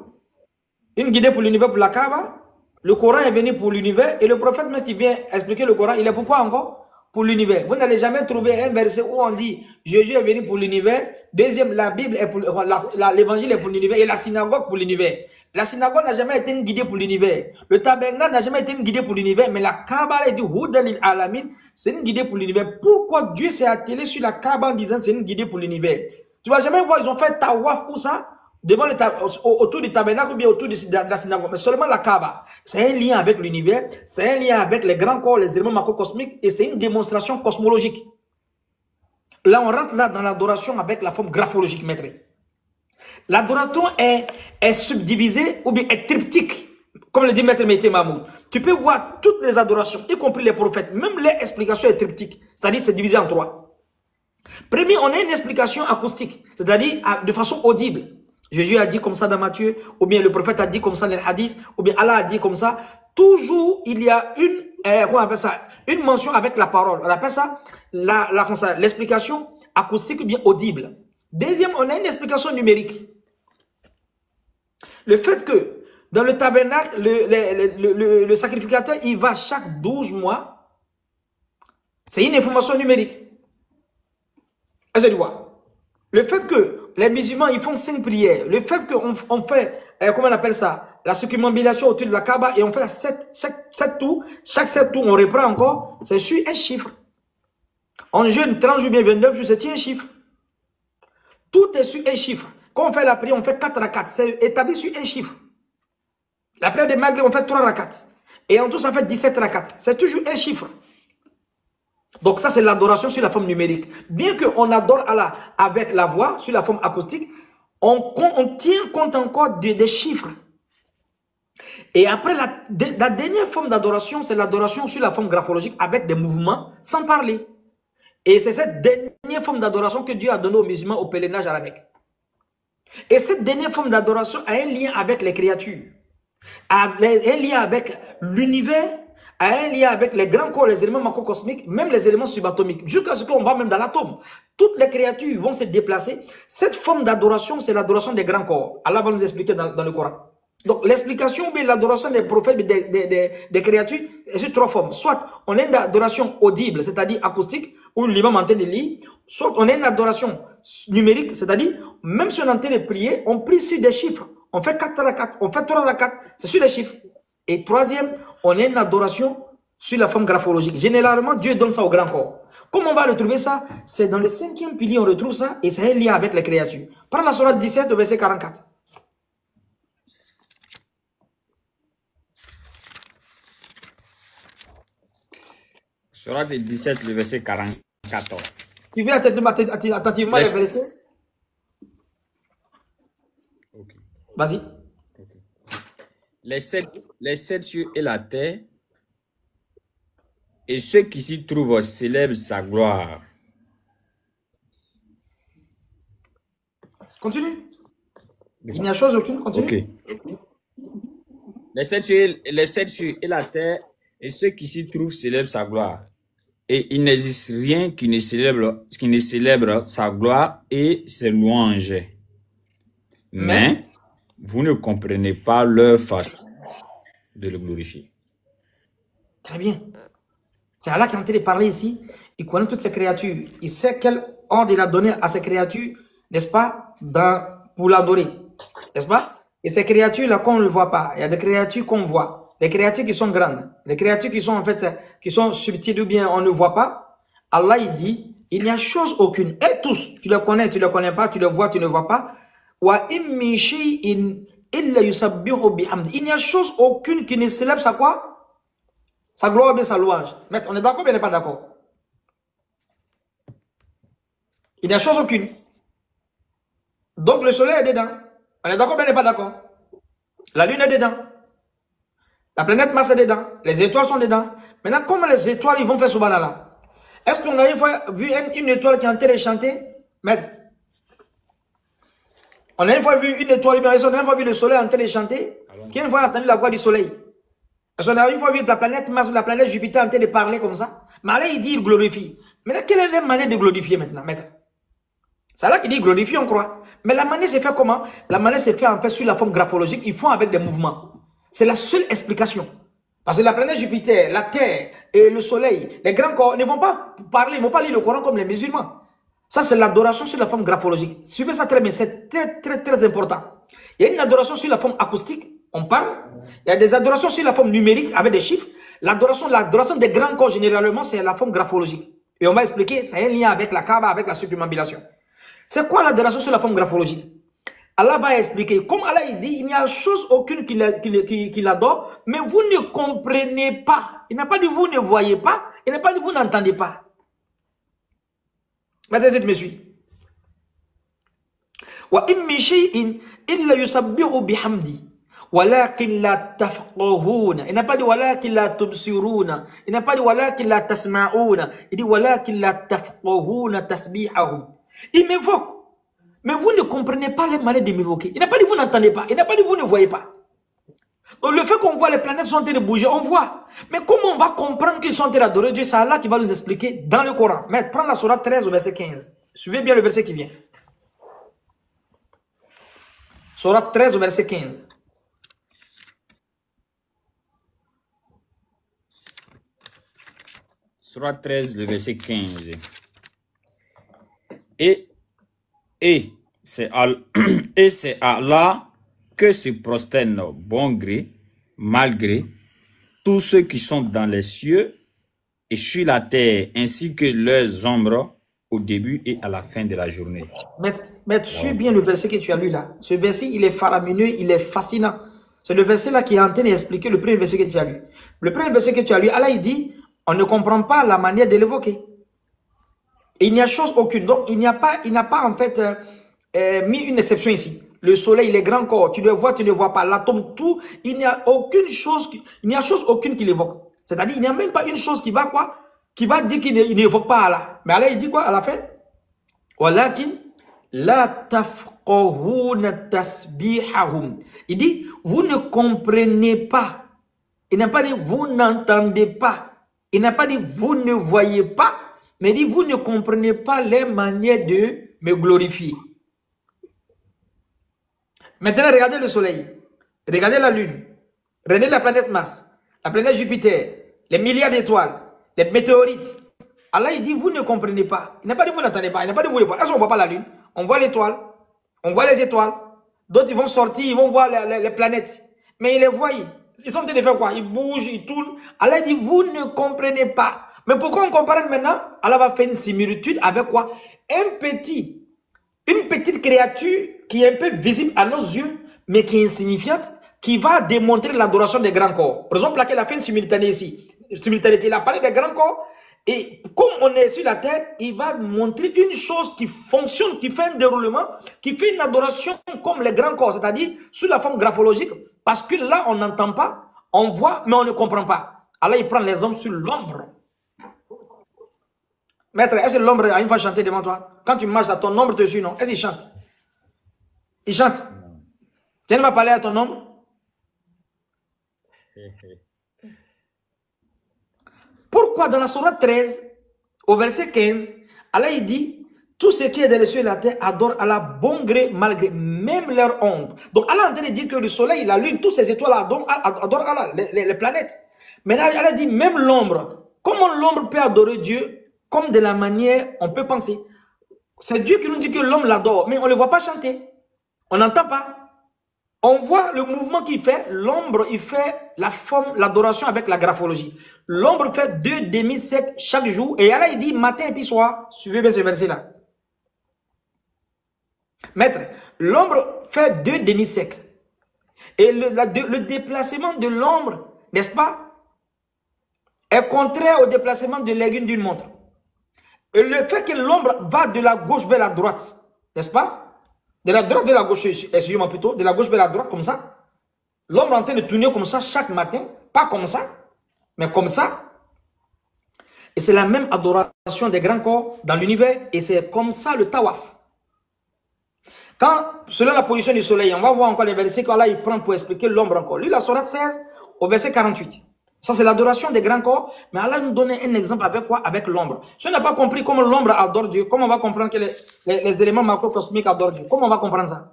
[SPEAKER 2] Une guidée pour l'univers pour la Kaaba. Le Coran est venu pour l'univers et le prophète même qui vient expliquer le Coran, il est pourquoi encore? pour l'univers. Vous n'allez jamais trouver un verset où on dit Jésus est venu pour l'univers. Deuxième, la Bible est pour l'évangile est pour l'univers et la synagogue pour l'univers. La synagogue n'a jamais été une guidée pour l'univers. Le tabernacle n'a jamais été une guidée pour l'univers, mais la Kaaba a dit Hudan lil alamin, c'est une guidée pour l'univers. Pourquoi Dieu s'est attelé sur la Kaaba en disant c'est une guidée pour l'univers? Tu vas jamais voir, ils ont fait tawaf pour ça, devant autour du tabernacle ou bien autour de la synagogue, mais seulement la Kaaba. C'est un lien avec l'univers, c'est un lien avec les grands corps, les éléments macrocosmiques, et c'est une démonstration cosmologique. Là, on rentre là dans l'adoration avec la forme graphologique, maître. L'adoration est subdivisée ou bien est triptyque, comme le dit maître Mahmoud. Tu peux voir toutes les adorations, y compris les prophètes, même les explications est triptyque, c'est-à-dire c'est divisé en trois. Premier, on a une explication acoustique, c'est-à-dire de façon audible. Jésus a dit comme ça dans Matthieu, ou bien le prophète a dit comme ça dans les hadiths, ou bien Allah a dit comme ça. Toujours, il y a comment on appelle ça, une mention avec la parole. On appelle ça l'explication acoustique ou bien audible. Deuxième, on a une explication numérique. Le fait que dans le tabernacle, le sacrificateur, il va chaque 12 mois, c'est une information numérique. Est-ce que tu vois? Le fait que les musulmans, ils font 5 prières, le fait qu'on fait, comment on appelle ça, la circumambulation autour de la Kaaba et on fait 7 tours, chaque 7 tours, on reprend encore, c'est sur un chiffre. On jeûne 30 jours, bien 29 jours, c'est un chiffre. Tout est sur un chiffre. Quand on fait la prière, on fait 4 rakats, c'est établi sur un chiffre. La prière de Maghrib, on fait 3 rakats. Et en tout, ça fait 17 rakats. C'est toujours un chiffre. Donc ça, c'est l'adoration sur la forme numérique. Bien qu'on adore Allah avec la voix, sur la forme acoustique, on tient compte encore des chiffres. Et après, la dernière forme d'adoration, c'est l'adoration sur la forme graphologique avec des mouvements, sans parler. Et c'est cette dernière forme d'adoration que Dieu a donnée aux musulmans au pèlerinage à la Mecque. Et cette dernière forme d'adoration a un lien avec les créatures, a un lien avec l'univers, a un lien avec les grands corps, les éléments macrocosmiques, même les éléments subatomiques, jusqu'à ce qu'on va même dans l'atome. Toutes les créatures vont se déplacer. Cette forme d'adoration, c'est l'adoration des grands corps. Allah va nous expliquer dans le Coran. Donc, l'explication, mais l'adoration des prophètes, des créatures, est sur 3 formes. Soit on a une adoration audible, c'est-à-dire acoustique, où l'imam est en train de lire. Soit on a une adoration numérique, c'est-à-dire, même si on est en train de prier, on prie sur des chiffres. On fait 4 rakats, on fait 3 rakats, c'est sur les chiffres. Et troisième, on a une adoration sur la forme graphologique. Généralement, Dieu donne ça au grand corps. Comment on va retrouver ça? C'est dans le 5e pilier, on retrouve ça, et c'est un lien avec les créatures. Prends la sourate 17, verset 44.
[SPEAKER 3] Sourate 17, le verset 44.
[SPEAKER 2] Tu veux attentivement les versets?
[SPEAKER 3] Okay.
[SPEAKER 2] Vas-y.
[SPEAKER 3] Okay. Les sept cieux et la terre, et ceux qui s'y trouvent célèbrent sa gloire.
[SPEAKER 2] Continue. Il n'y a chose aucune, continue.
[SPEAKER 3] Ok. Les sept cieux et la terre, et ceux qui s'y trouvent célèbrent sa gloire. Et il n'existe rien qui ne célèbre sa gloire et ses louanges. Mais vous ne comprenez pas leur façon de le glorifier.
[SPEAKER 2] Très bien. C'est Allah qui est en train de parler ici. Il connaît toutes ces créatures. Il sait quel ordre il a donné à ces créatures, n'est-ce pas, pour l'adorer. N'est-ce pas? Et ces créatures-là, qu'on ne le voit pas. Il y a des créatures qu'on voit. Les créatures qui sont grandes. Les créatures qui sont en fait, qui sont subtiles ou bien on ne voit pas. Allah, il dit, il n'y a chose aucune. Et tous, tu les connais pas, tu les vois, tu ne vois pas. Il n'y a chose aucune qui ne célèbre sa quoi? Sa gloire ou bien sa louange. Mais on est d'accord ou bien on n'est pas d'accord? Il n'y a chose aucune. Donc le soleil est dedans. On est d'accord ou bien on n'est pas d'accord? La lune est dedans. La planète Mars est dedans. Les étoiles sont dedans. Maintenant, comment les étoiles ils vont faire subhanallah? Est-ce qu'on a une fois vu une étoile qui est en train de chanter? Maître. On a une fois vu une étoile, on a une fois vu le soleil en train de chanter. Qui a une fois entendu la voix du soleil? Est-ce qu'on a une fois vu la planète Mars ou la planète Jupiter en train de parler comme ça? Mais là, il dit il glorifie. Maintenant, quelle est la manière de glorifier maintenant, maître? C'est là qu'il dit glorifie, on croit. Mais la manière c'est fait comment? La manière c'est fait en fait sur la forme graphologique. Ils font avec des mouvements. C'est la seule explication. Parce que la planète Jupiter, la Terre et le Soleil, les grands corps ne vont pas parler, ils ne vont pas lire le Coran comme les musulmans. Ça, c'est l'adoration sur la forme graphologique. Suivez ça très bien, c'est très important. Il y a une adoration sur la forme acoustique, on parle. Il y a des adorations sur la forme numérique avec des chiffres. L'adoration des grands corps, généralement, c'est la forme graphologique. Et on va expliquer, ça a un lien avec la Kaaba, avec la circumambulation. C'est quoi l'adoration sur la forme graphologique? Allah va expliquer, comme Allah il dit, il n'y a chose aucune qui l'adore, mais vous ne comprenez pas. Il n'a pas dit vous ne voyez pas, il n'a pas dit vous n'entendez pas. Maintenant, tu me suis. Wa in min shay'in illa yusabbihu bihamdi walakin la tafqahuna. Il n'a pas dit walakin la tubsiruna. Il n'a pas dit walakin la tasma'una. Il dit walakin la tafqahuna tasbihahum. Il m'évoque. Mais vous ne comprenez pas les manières de m'évoquer. Il n'a pas dit vous n'entendez pas. Il n'a pas dit vous ne voyez pas. Donc le fait qu'on voit les planètes sont en train de bouger, on voit. Mais comment on va comprendre qu'ils sont en train d'adorer Dieu? C'est Allah qui va nous expliquer dans le Coran. Mais prends la sourate 13 au verset 15. Suivez bien le verset qui vient. Sourate 13 au verset 15.
[SPEAKER 3] Sourate 13, le verset 15. Et c'est Allah que se prosternent bon gré, mal gré, tous ceux qui sont dans les cieux et sur la terre, ainsi que leurs ombres au début et à la fin de la journée.
[SPEAKER 2] Mais suis bien le verset que tu as lu là. Ce verset, il est faramineux, il est fascinant. C'est le verset là qui est en train d'expliquer le premier verset que tu as lu. Le premier verset que tu as lu, Allah il dit, on ne comprend pas la manière de l'évoquer. Il n'y a chose aucune. Donc, il n'a pas en fait mis une exception ici. Le soleil, les grands corps, tu le vois, tu ne vois pas. L'atome, tout, il n'y a aucune chose, chose aucune qui l'évoque. C'est-à-dire, il n'y a même pas une chose qui va quoi? Qui va dire qu'il n'évoque pas Allah. Mais Allah, il dit quoi à la fin? Walakin la tafqahuna tasbihahum. Il dit, vous ne comprenez pas. Il n'a pas dit, vous n'entendez pas. Il n'a pas dit, vous ne voyez pas. Mais il dit, vous ne comprenez pas les manières de me glorifier. Maintenant, regardez le soleil. Regardez la lune. Regardez la planète Mars. La planète Jupiter. Les milliards d'étoiles. Les météorites. Allah, il dit, vous ne comprenez pas. Il n'a pas dit, vous n'entendez pas. Il n'a pas dit, vous ne voyez pas. Est-ce qu'on ne voit pas la lune? On voit l'étoile. On voit les étoiles. D'autres, ils vont sortir, ils vont voir les planètes. Mais ils les voient. Ils sont en train de faire quoi? Ils bougent, ils tournent. Allah dit, vous ne comprenez pas. Mais pourquoi on comprend maintenant? Allah va faire une similitude avec quoi? Une petite créature qui est un peu visible à nos yeux, mais qui est insignifiante, qui va démontrer l'adoration des grands corps. Par exemple, laquelle a fait une simultanéité ici. Il a parlé des grands corps, et comme on est sur la terre, il va montrer une chose qui fonctionne, qui fait un déroulement, qui fait une adoration comme les grands corps, c'est-à-dire sous la forme graphologique, parce que là, on n'entend pas, on voit, mais on ne comprend pas. Allah, il prend les hommes sur l'ombre. Maître, est-ce que l'ombre a une fois chanté devant toi? Quand tu marches, ton ombre te suit, non? Est-ce qu'il chante? Il chante. Tu ne vas parler à ton ombre? Pourquoi dans la sourate 13, au verset 15, Allah il dit, tout ce qui est dans les cieux et la terre adore Allah bon gré, mal gré, même leur ombre. Donc Allah est en train de dire que le soleil, la lune, toutes ces étoiles adorent Allah, les planètes. Maintenant, Allah dit même l'ombre. Comment l'ombre peut adorer Dieu? Comme de la manière on peut penser. C'est Dieu qui nous dit que l'homme l'adore, mais on ne le voit pas chanter. On n'entend pas. On voit le mouvement qu'il fait. L'ombre, il fait la forme, l'adoration avec la graphologie. L'ombre fait 2 demi-cercles chaque jour. Et Allah, il dit matin et puis soir. Suivez bien ce verset-là. Maître, l'ombre fait 2 demi-cercles. Et le déplacement de l'ombre, n'est-ce pas, est contraire au déplacement de l'aiguille d'une montre. Et le fait que l'ombre va de la gauche vers la droite, n'est-ce pas? De la droite vers la gauche, excusez-moi plutôt, de la gauche vers la droite, comme ça. L'ombre est en train de tourner comme ça chaque matin, pas comme ça, mais comme ça. Et c'est la même adoration des grands corps dans l'univers, et c'est comme ça le tawaf. Quand, selon la position du soleil, on va voir encore les versets qu'Allah il prend pour expliquer l'ombre encore. Lui, la sourate 16, au verset 48. Ça, c'est l'adoration des grands corps. Mais Allah nous donne un exemple avec quoi? Avec l'ombre. Si on n'a pas compris comment l'ombre adore Dieu, comment on va comprendre que les éléments macrocosmiques adorent Dieu? Comment on va comprendre ça?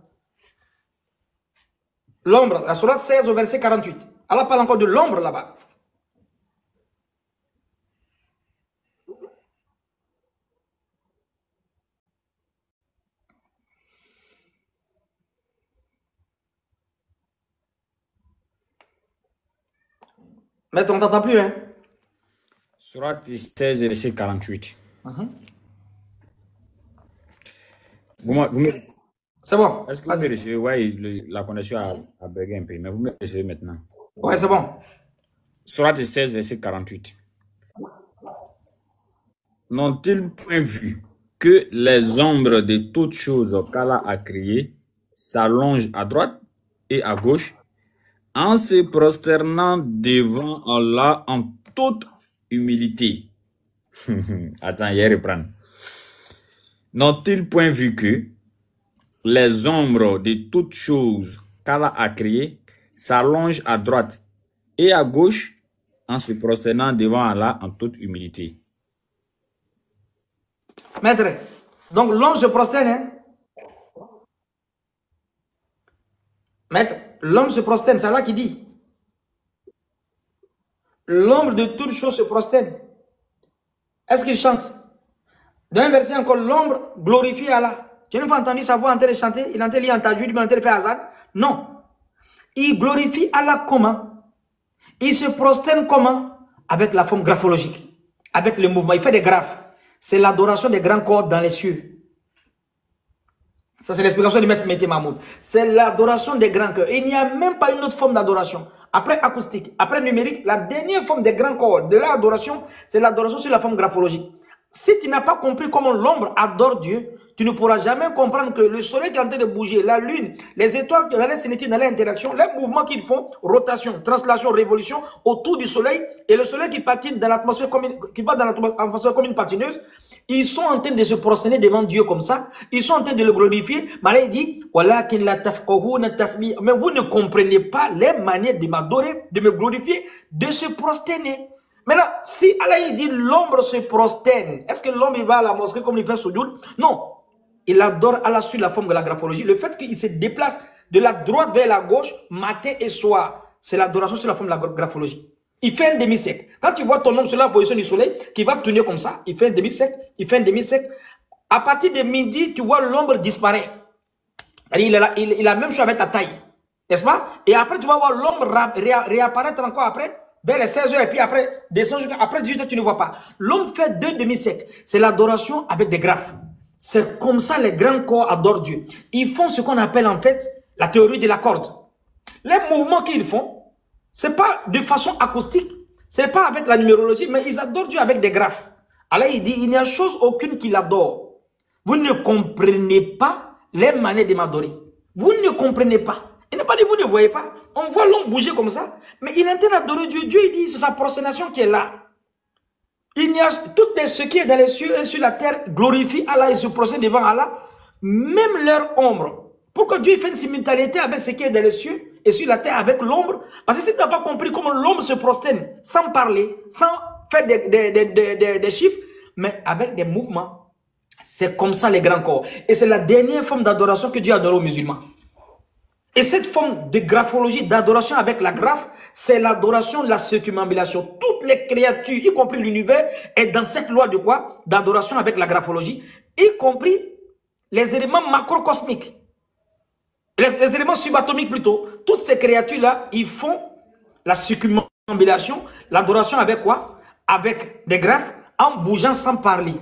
[SPEAKER 2] L'ombre, la sourate 16 au verset 48. Allah parle encore de l'ombre là-bas. Mais on t'entend plus, hein?
[SPEAKER 3] Sourate 16, verset 48.
[SPEAKER 2] C'est bon.
[SPEAKER 3] Est-ce que vous me recevez? Oui, la connexion a bugué un peu, mais vous me recevez maintenant.
[SPEAKER 2] Ouais, c'est bon.
[SPEAKER 3] Sourate 16, verset 48. N'ont-ils point vu que les ombres de toutes choses qu'Allah a créées s'allongent à droite et à gauche en se prosternant devant Allah en toute humilité? Attends, je vais reprendre. N'ont-ils point vu que les ombres de toutes choses qu'Allah a créées s'allongent à droite et à gauche en se prosternant devant Allah en toute humilité?
[SPEAKER 2] Maître, donc l'homme se prosterne, hein? Maître, l'homme se prosterne, c'est Allah qui dit. L'ombre de toutes choses se prosterne. Est-ce qu'il chante? Dans un verset encore, l'ombre glorifie Allah. Tu n'as pas entendu sa voix en train de chanter? Il est en train de lire en tajwid, il est en train de faire hasard? Non. Il glorifie Allah comment? Il se prosterne comment? Avec la forme graphologique. Avec le mouvement. Il fait des graphes. C'est l'adoration des grands corps dans les cieux. Ça, c'est l'explication du maître Mété Mahmoud. C'est l'adoration des grands cœurs. Il n'y a même pas une autre forme d'adoration. Après acoustique, après numérique, la dernière forme des grands corps de l'adoration, c'est l'adoration sur la forme graphologique. Si tu n'as pas compris comment l'ombre adore Dieu, tu ne pourras jamais comprendre que le soleil qui est en train de bouger, la lune, les étoiles dans les cinétiques, dans l'interaction, les mouvements qu'ils font, rotation, translation, révolution autour du soleil, et le soleil qui patine dans l'atmosphère, qui va dans l'atmosphère comme une patineuse, ils sont en train de se prosterner devant Dieu comme ça, ils sont en train de le glorifier. Mais là, il dit, mais vous ne comprenez pas les manières de m'adorer, de me glorifier, de se prosterner. Maintenant, si Allah il dit l'ombre se prosterne, est-ce que l'homme il va à la mosquée comme il fait soujoud? Non. Il adore Allah sur la forme de la graphologie. Le fait qu'il se déplace de la droite vers la gauche, matin et soir, c'est l'adoration sur la forme de la graphologie. Il fait un demi-cercle. Quand tu vois ton homme sur la position du soleil, qui va tourner comme ça, il fait un demi-cercle, il fait un demi-cercle. À partir de midi, tu vois l'ombre disparaît. Il a la même chose avec ta taille. N'est-ce pas? Et après, tu vas voir l'ombre réapparaître encore après, vers les 16 heures, et puis après, descendre, après 18 heures, tu ne vois pas. L'homme fait 2 demi-cercles. C'est l'adoration avec des graphes. C'est comme ça les grands corps adorent Dieu. Ils font ce qu'on appelle en fait la théorie de la corde. Les mouvements qu'ils font, c'est pas de façon acoustique, c'est pas avec la numérologie, mais ils adorent Dieu avec des graphes. Alors il dit, il n'y a chose aucune qui l'adore. Vous ne comprenez pas les manières de m'adorer. Vous ne comprenez pas. Il n'est pas dit, vous ne voyez pas. On voit l'homme bouger comme ça, mais il est en train d'adorer Dieu. Dieu, il dit, c'est sa prosternation qui est là. Il y a tout ce qui est dans les cieux et sur la terre glorifie Allah et se prosterne devant Allah, même leur ombre. Pourquoi Dieu fait une simultanéité avec ce qui est dans les cieux et sur la terre avec l'ombre? Parce que si tu n'as pas compris comment l'ombre se prosterne, sans parler, sans faire des chiffres, mais avec des mouvements, c'est comme ça les grands corps. Et c'est la dernière forme d'adoration que Dieu a donnée aux musulmans. Et cette forme de graphologie, d'adoration avec la graphe, c'est l'adoration de la circumambulation. Toutes les créatures, y compris l'univers, est dans cette loi de quoi? D'adoration avec la graphologie, y compris les éléments macrocosmiques. Les éléments subatomiques plutôt. Toutes ces créatures-là, ils font la circumambulation, l'adoration avec quoi? Avec des graphes, en bougeant sans parler.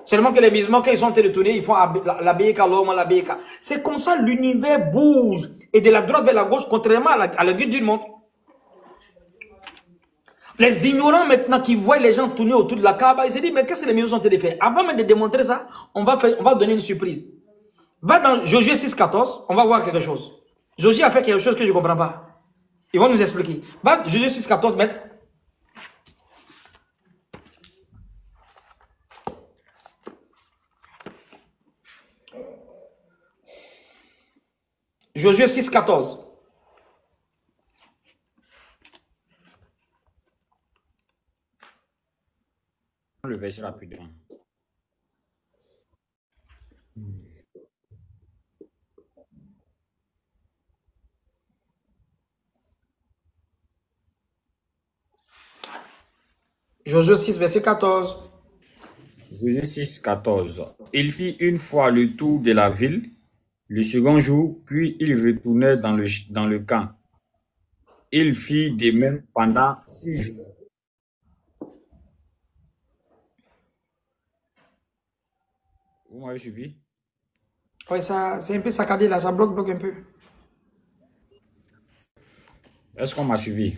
[SPEAKER 2] Seulement que les musulmans, quand ils sont en train de tourner, ils font la béka, l'homme, la béka. C'est comme ça l'univers bouge. Et de la droite vers la gauche, contrairement à la guide d'une montre. Les ignorants maintenant qui voient les gens tourner autour de la Kaaba, ils se disent, mais qu'est-ce que les musulmans sont en train de faire? Avant même de démontrer ça, on va donner une surprise. Va dans Josué 6,14, on va voir quelque chose. Josué a fait quelque chose que je ne comprends pas. Ils vont nous expliquer. Va Josué 6,14, maître. Josué 6,14.
[SPEAKER 3] Le verset rapidement.
[SPEAKER 2] Josué 6, verset 14.
[SPEAKER 3] Josué 6, 14. Il fit une fois le tour de la ville, le second jour, puis il retournait dans le camp. Il fit de même pendant 6 jours. Vous m'avez suivi?
[SPEAKER 2] Oui, ça, c'est un peu saccadé là, ça bloque un peu.
[SPEAKER 3] Est-ce qu'on m'a suivi?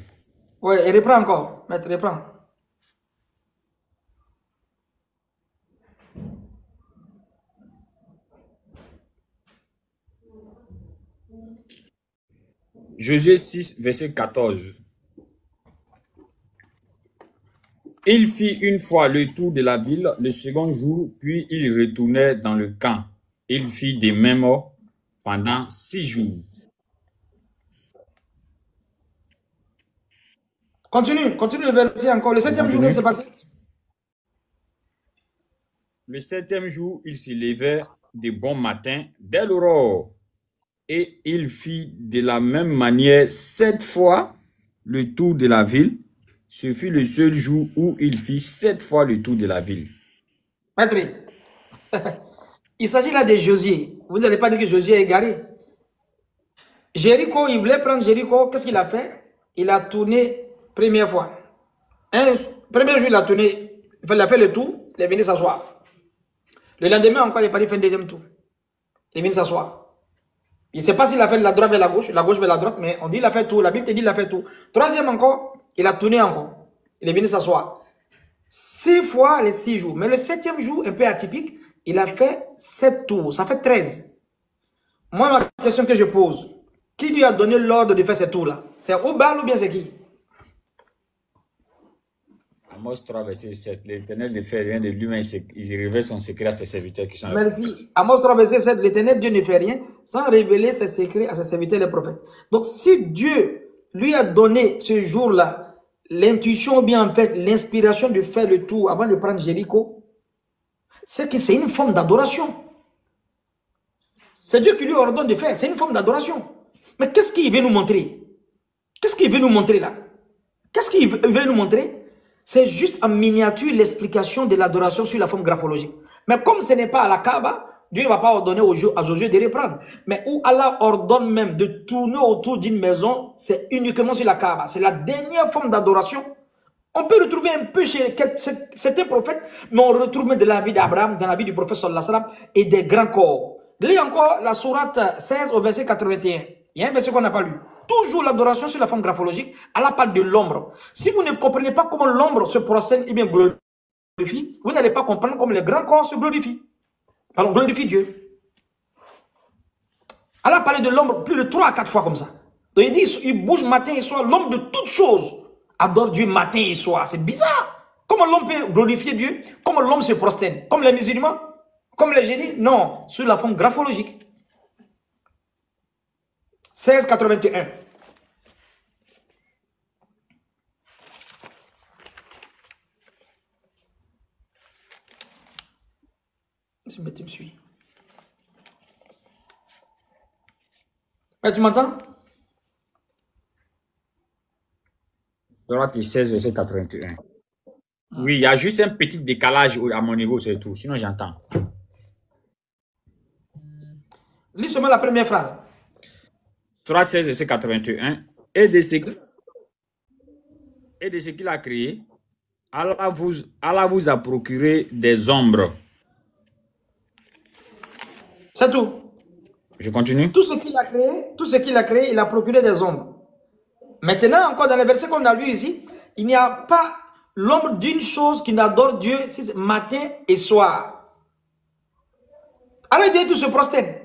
[SPEAKER 2] Oui, et reprends encore, maître, reprends.
[SPEAKER 3] Josué 6, verset 14. Il fit une fois le tour de la ville le second jour, puis il retournait dans le camp. Il fit de même pendant 6 jours.
[SPEAKER 2] Continue le verset encore. Le
[SPEAKER 3] Je
[SPEAKER 2] 7e jour, qu'est-ce qui s'est
[SPEAKER 3] continue.
[SPEAKER 2] passé?
[SPEAKER 3] Le 7e jour, il se levait de bon matin dès l'aurore, et il fit de la même manière 7 fois le tour de la ville. Ce fut le seul jour où il fit 7 fois le tour de la ville.
[SPEAKER 2] Maître, il s'agit là de Josué. Vous n'allez pas dire que Josué est égaré. Jéricho, il voulait prendre Jéricho. Qu'est-ce qu'il a fait? Il a tourné première fois. Premier jour, il a tourné. Il a fait le tour. Il est venu s'asseoir. Le lendemain, encore, il est parti faire un deuxième tour. Il est venu s'asseoir. Il ne sait pas s'il a fait de la droite vers la gauche vers la droite, mais on dit qu'il a fait tout. La Bible te dit qu'il a fait tout. Troisième encore, il a tourné encore. Il est venu s'asseoir. 6 fois les 6 jours. Mais le 7e jour, un peu atypique, il a fait 7 tours. Ça fait 13. Moi, ma question que je pose, qui lui a donné l'ordre de faire ces tours-là? C'est Obal ou bien c'est qui?
[SPEAKER 3] Amos 3, verset 7. L'Éternel ne fait rien de lui-même, il révèle son secret à ses serviteurs qui sont les prophètes.
[SPEAKER 2] Merci. Amos 3, verset 7. L'Éternel, Dieu ne fait rien sans révéler ses secrets à ses serviteurs les prophètes. Donc, si Dieu lui a donné ce jour-là l'intuition ou bien en fait l'inspiration de faire le tour avant de prendre Jéricho, c'est que c'est une forme d'adoration. C'est Dieu qui lui ordonne de faire. C'est une forme d'adoration. Mais qu'est-ce qu'il veut nous montrer? Qu'est-ce qu'il veut nous montrer là? Qu'est-ce qu'il veut nous montrer? C'est juste en miniature l'explication de l'adoration sur la forme graphologique. Mais comme ce n'est pas à la Kaaba, Dieu ne va pas ordonner à Josué de reprendre. Mais où Allah ordonne même de tourner autour d'une maison, c'est uniquement sur la Kaaba. C'est la dernière forme d'adoration. On peut retrouver un peu chez certains prophètes, mais on retrouve même de la vie d'Abraham, dans la vie du prophète sallallahu alayhi wa sallam, et des grands corps. Lis encore la sourate 16 au verset 81. Il y a un verset qu'on n'a pas lu. Toujours l'adoration sur la forme graphologique, Allah parle de l'ombre. Si vous ne comprenez pas comment l'ombre se procède et bien glorifie, vous n'allez pas comprendre comment les grands corps se glorifient. Pardon, glorifie Dieu. Allah a parlé de l'ombre plus de 3 à 4 fois comme ça. Donc il dit, il bouge matin et soir, l'homme de toutes choses adore Dieu matin et soir. C'est bizarre. Comment l'homme peut glorifier Dieu? Comment l'homme se prosterne? Comme les musulmans? Comme les génies? Non, sur la forme graphologique. 1681. Si tu me suis. Tu m'entends?
[SPEAKER 3] Sourate 16, verset 81. Oui, il y a juste un petit décalage à mon niveau, c'est tout. Sinon, j'entends.
[SPEAKER 2] Lis seulement la première phrase.
[SPEAKER 3] Sourate 16, verset 81. Et de ce qu'il a créé, Allah vous a procuré des ombres.
[SPEAKER 2] C'est tout.
[SPEAKER 3] Je continue.
[SPEAKER 2] Tout ce qu'il a créé, il a procuré des ombres. Maintenant, encore dans les versets qu'on a lu ici, il n'y a pas l'ombre d'une chose qui n'adore Dieu matin et soir. Alors Dieu tout se prosterne.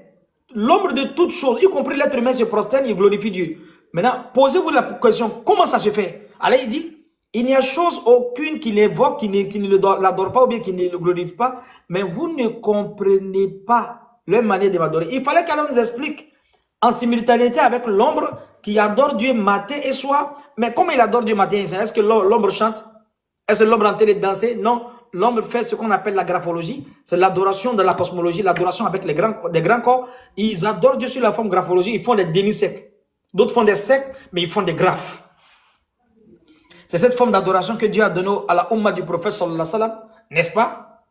[SPEAKER 2] L'ombre de toute chose, y compris l'être humain, se prosterne et glorifie Dieu. Maintenant, posez-vous la question, comment ça se fait? Alors il dit, il n'y a chose aucune qui l'évoque, qui ne l'adore pas ou bien qui ne le glorifie pas, mais vous ne comprenez pas leur manière de m'adorer. Il fallait qu'elle nous explique en simultanéité avec l'ombre qui adore Dieu matin et soir. Mais comment il adore Dieu matin et soir? Est-ce que l'ombre chante? Est-ce que l'ombre est en train de danser? Non. L'ombre fait ce qu'on appelle la graphologie. C'est l'adoration de la cosmologie, l'adoration avec des grands corps. Ils adorent Dieu sur la forme graphologique. Ils font des demi-cercles. D'autres font des cercles, mais ils font des graphes. C'est cette forme d'adoration que Dieu a donnée à la Ummah du prophète sallallahu alayhi wa sallam, n'est-ce pas?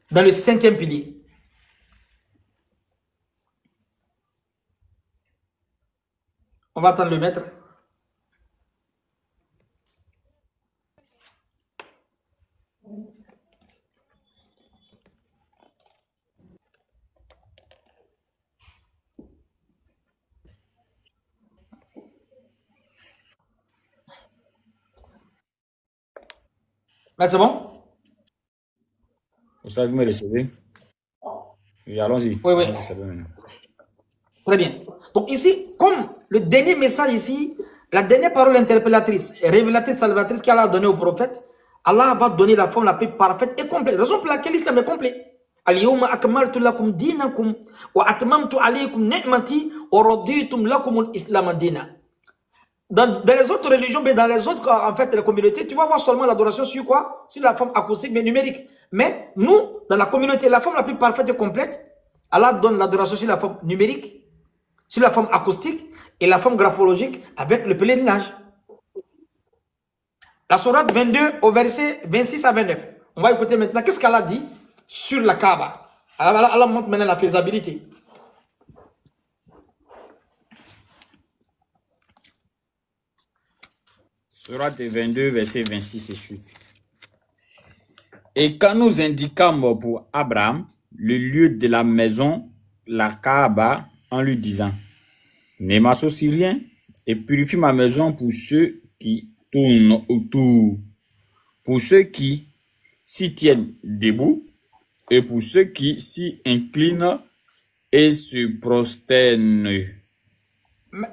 [SPEAKER 2] Dans le 5e pilier. On va attendre le maître. Mais c'est bon?
[SPEAKER 3] Vous savez, vous me recevez? Oui, allons-y.
[SPEAKER 2] Oui, oui.
[SPEAKER 3] Allons-y, c'est bon maintenant.
[SPEAKER 2] Très bien. Donc ici, comme le dernier message ici, la dernière parole interpellatrice, révélatrice, salvatrice qu'Allah a donnée au prophète, Allah va donner la forme la plus parfaite et complète. Raison pour laquelle l'islam est complet. Al-yawma akmaltu lakum dinakum wa atmamtu alaykum ni'mati wa raditum lakum al-islam dina. Dans les autres religions, mais dans les autres, en fait, les communautés, tu vas voir seulement l'adoration sur quoi? Sur la forme acoustique, mais numérique. Mais nous, dans la communauté, la forme la plus parfaite et complète, Allah donne l'adoration sur la forme numérique, sur la forme acoustique et la forme graphologique avec le pèlerinage. La sourate 22 au verset 26 à 29. On va écouter maintenant qu'est-ce qu'Allah dit sur la Kaaba. Allah montre maintenant la faisabilité.
[SPEAKER 3] Sourate 22, verset 26 et suite. Et quand nous indiquâmes pour Abraham le lieu de la maison, la Kaaba, en lui disant, ne m'associe rien et purifie ma maison pour ceux qui tournent autour, pour ceux qui s'y tiennent debout et pour ceux qui s'y inclinent et se prosternent.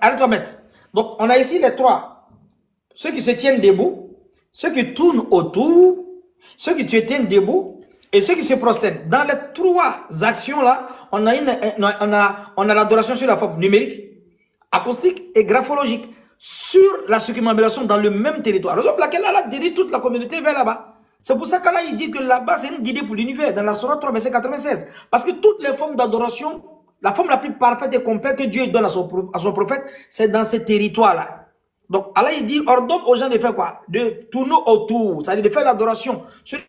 [SPEAKER 2] Arrête-toi, maître. Donc, on a ici les trois. Ceux qui se tiennent debout, ceux qui tournent autour, ceux qui se tiennent debout et ceux qui se prosternent. Dans les trois actions-là, on a l'adoration sur la forme numérique, acoustique et graphologique sur la circumambulation dans le même territoire. Raison pour laquelle Allah dirige toute la communauté vers là-bas. C'est pour ça qu'Allah dit que là-bas, c'est une guidée pour l'univers, dans la Sourate 3, verset 96. Parce que toutes les formes d'adoration, la forme la plus parfaite et complète que Dieu donne à son prophète, c'est dans ces territoires-là. Donc, Allah, il dit, ordonne aux gens de faire quoi? De tourner autour, c'est-à-dire de faire l'adoration sur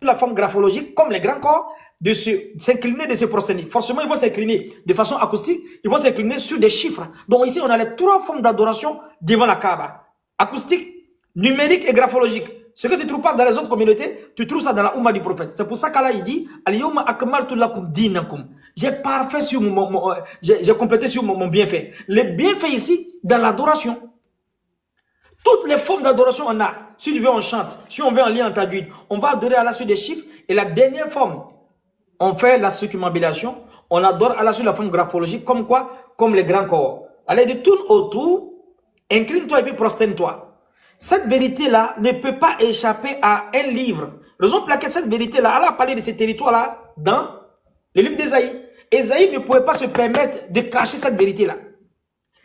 [SPEAKER 2] la forme graphologique, comme les grands corps, de s'incliner, de se prosterner. Forcément, ils vont s'incliner de façon acoustique, ils vont s'incliner sur des chiffres. Donc, ici, on a les trois formes d'adoration devant la Kaaba. Acoustique, numérique et graphologique. Ce que tu ne trouves pas dans les autres communautés, tu trouves ça dans la Oumma du prophète. C'est pour ça qu'Allah, il dit, Al-yawma akmaltu lakum dinakum. J'ai parfait sur j'ai complété sur mon bienfait. Le bienfait ici, dans l'adoration. Toutes les formes d'adoration on a. Si tu veux, on chante. Si on veut, on lit en tajwid. On va adorer Allah sur des chiffres. Et la dernière forme, on fait la circumambulation. On adore Allah sur la forme graphologique. Comme quoi? Comme les grands corps. Allah dit, tourne autour, incline-toi et puis prosterne-toi. Cette vérité-là ne peut pas échapper à un livre. Raison pour laquelle cette vérité-là, Allah a parlé de ces territoires-là dans le livre d'Ésaïe. Ésaïe ne pouvait pas se permettre de cacher cette vérité-là.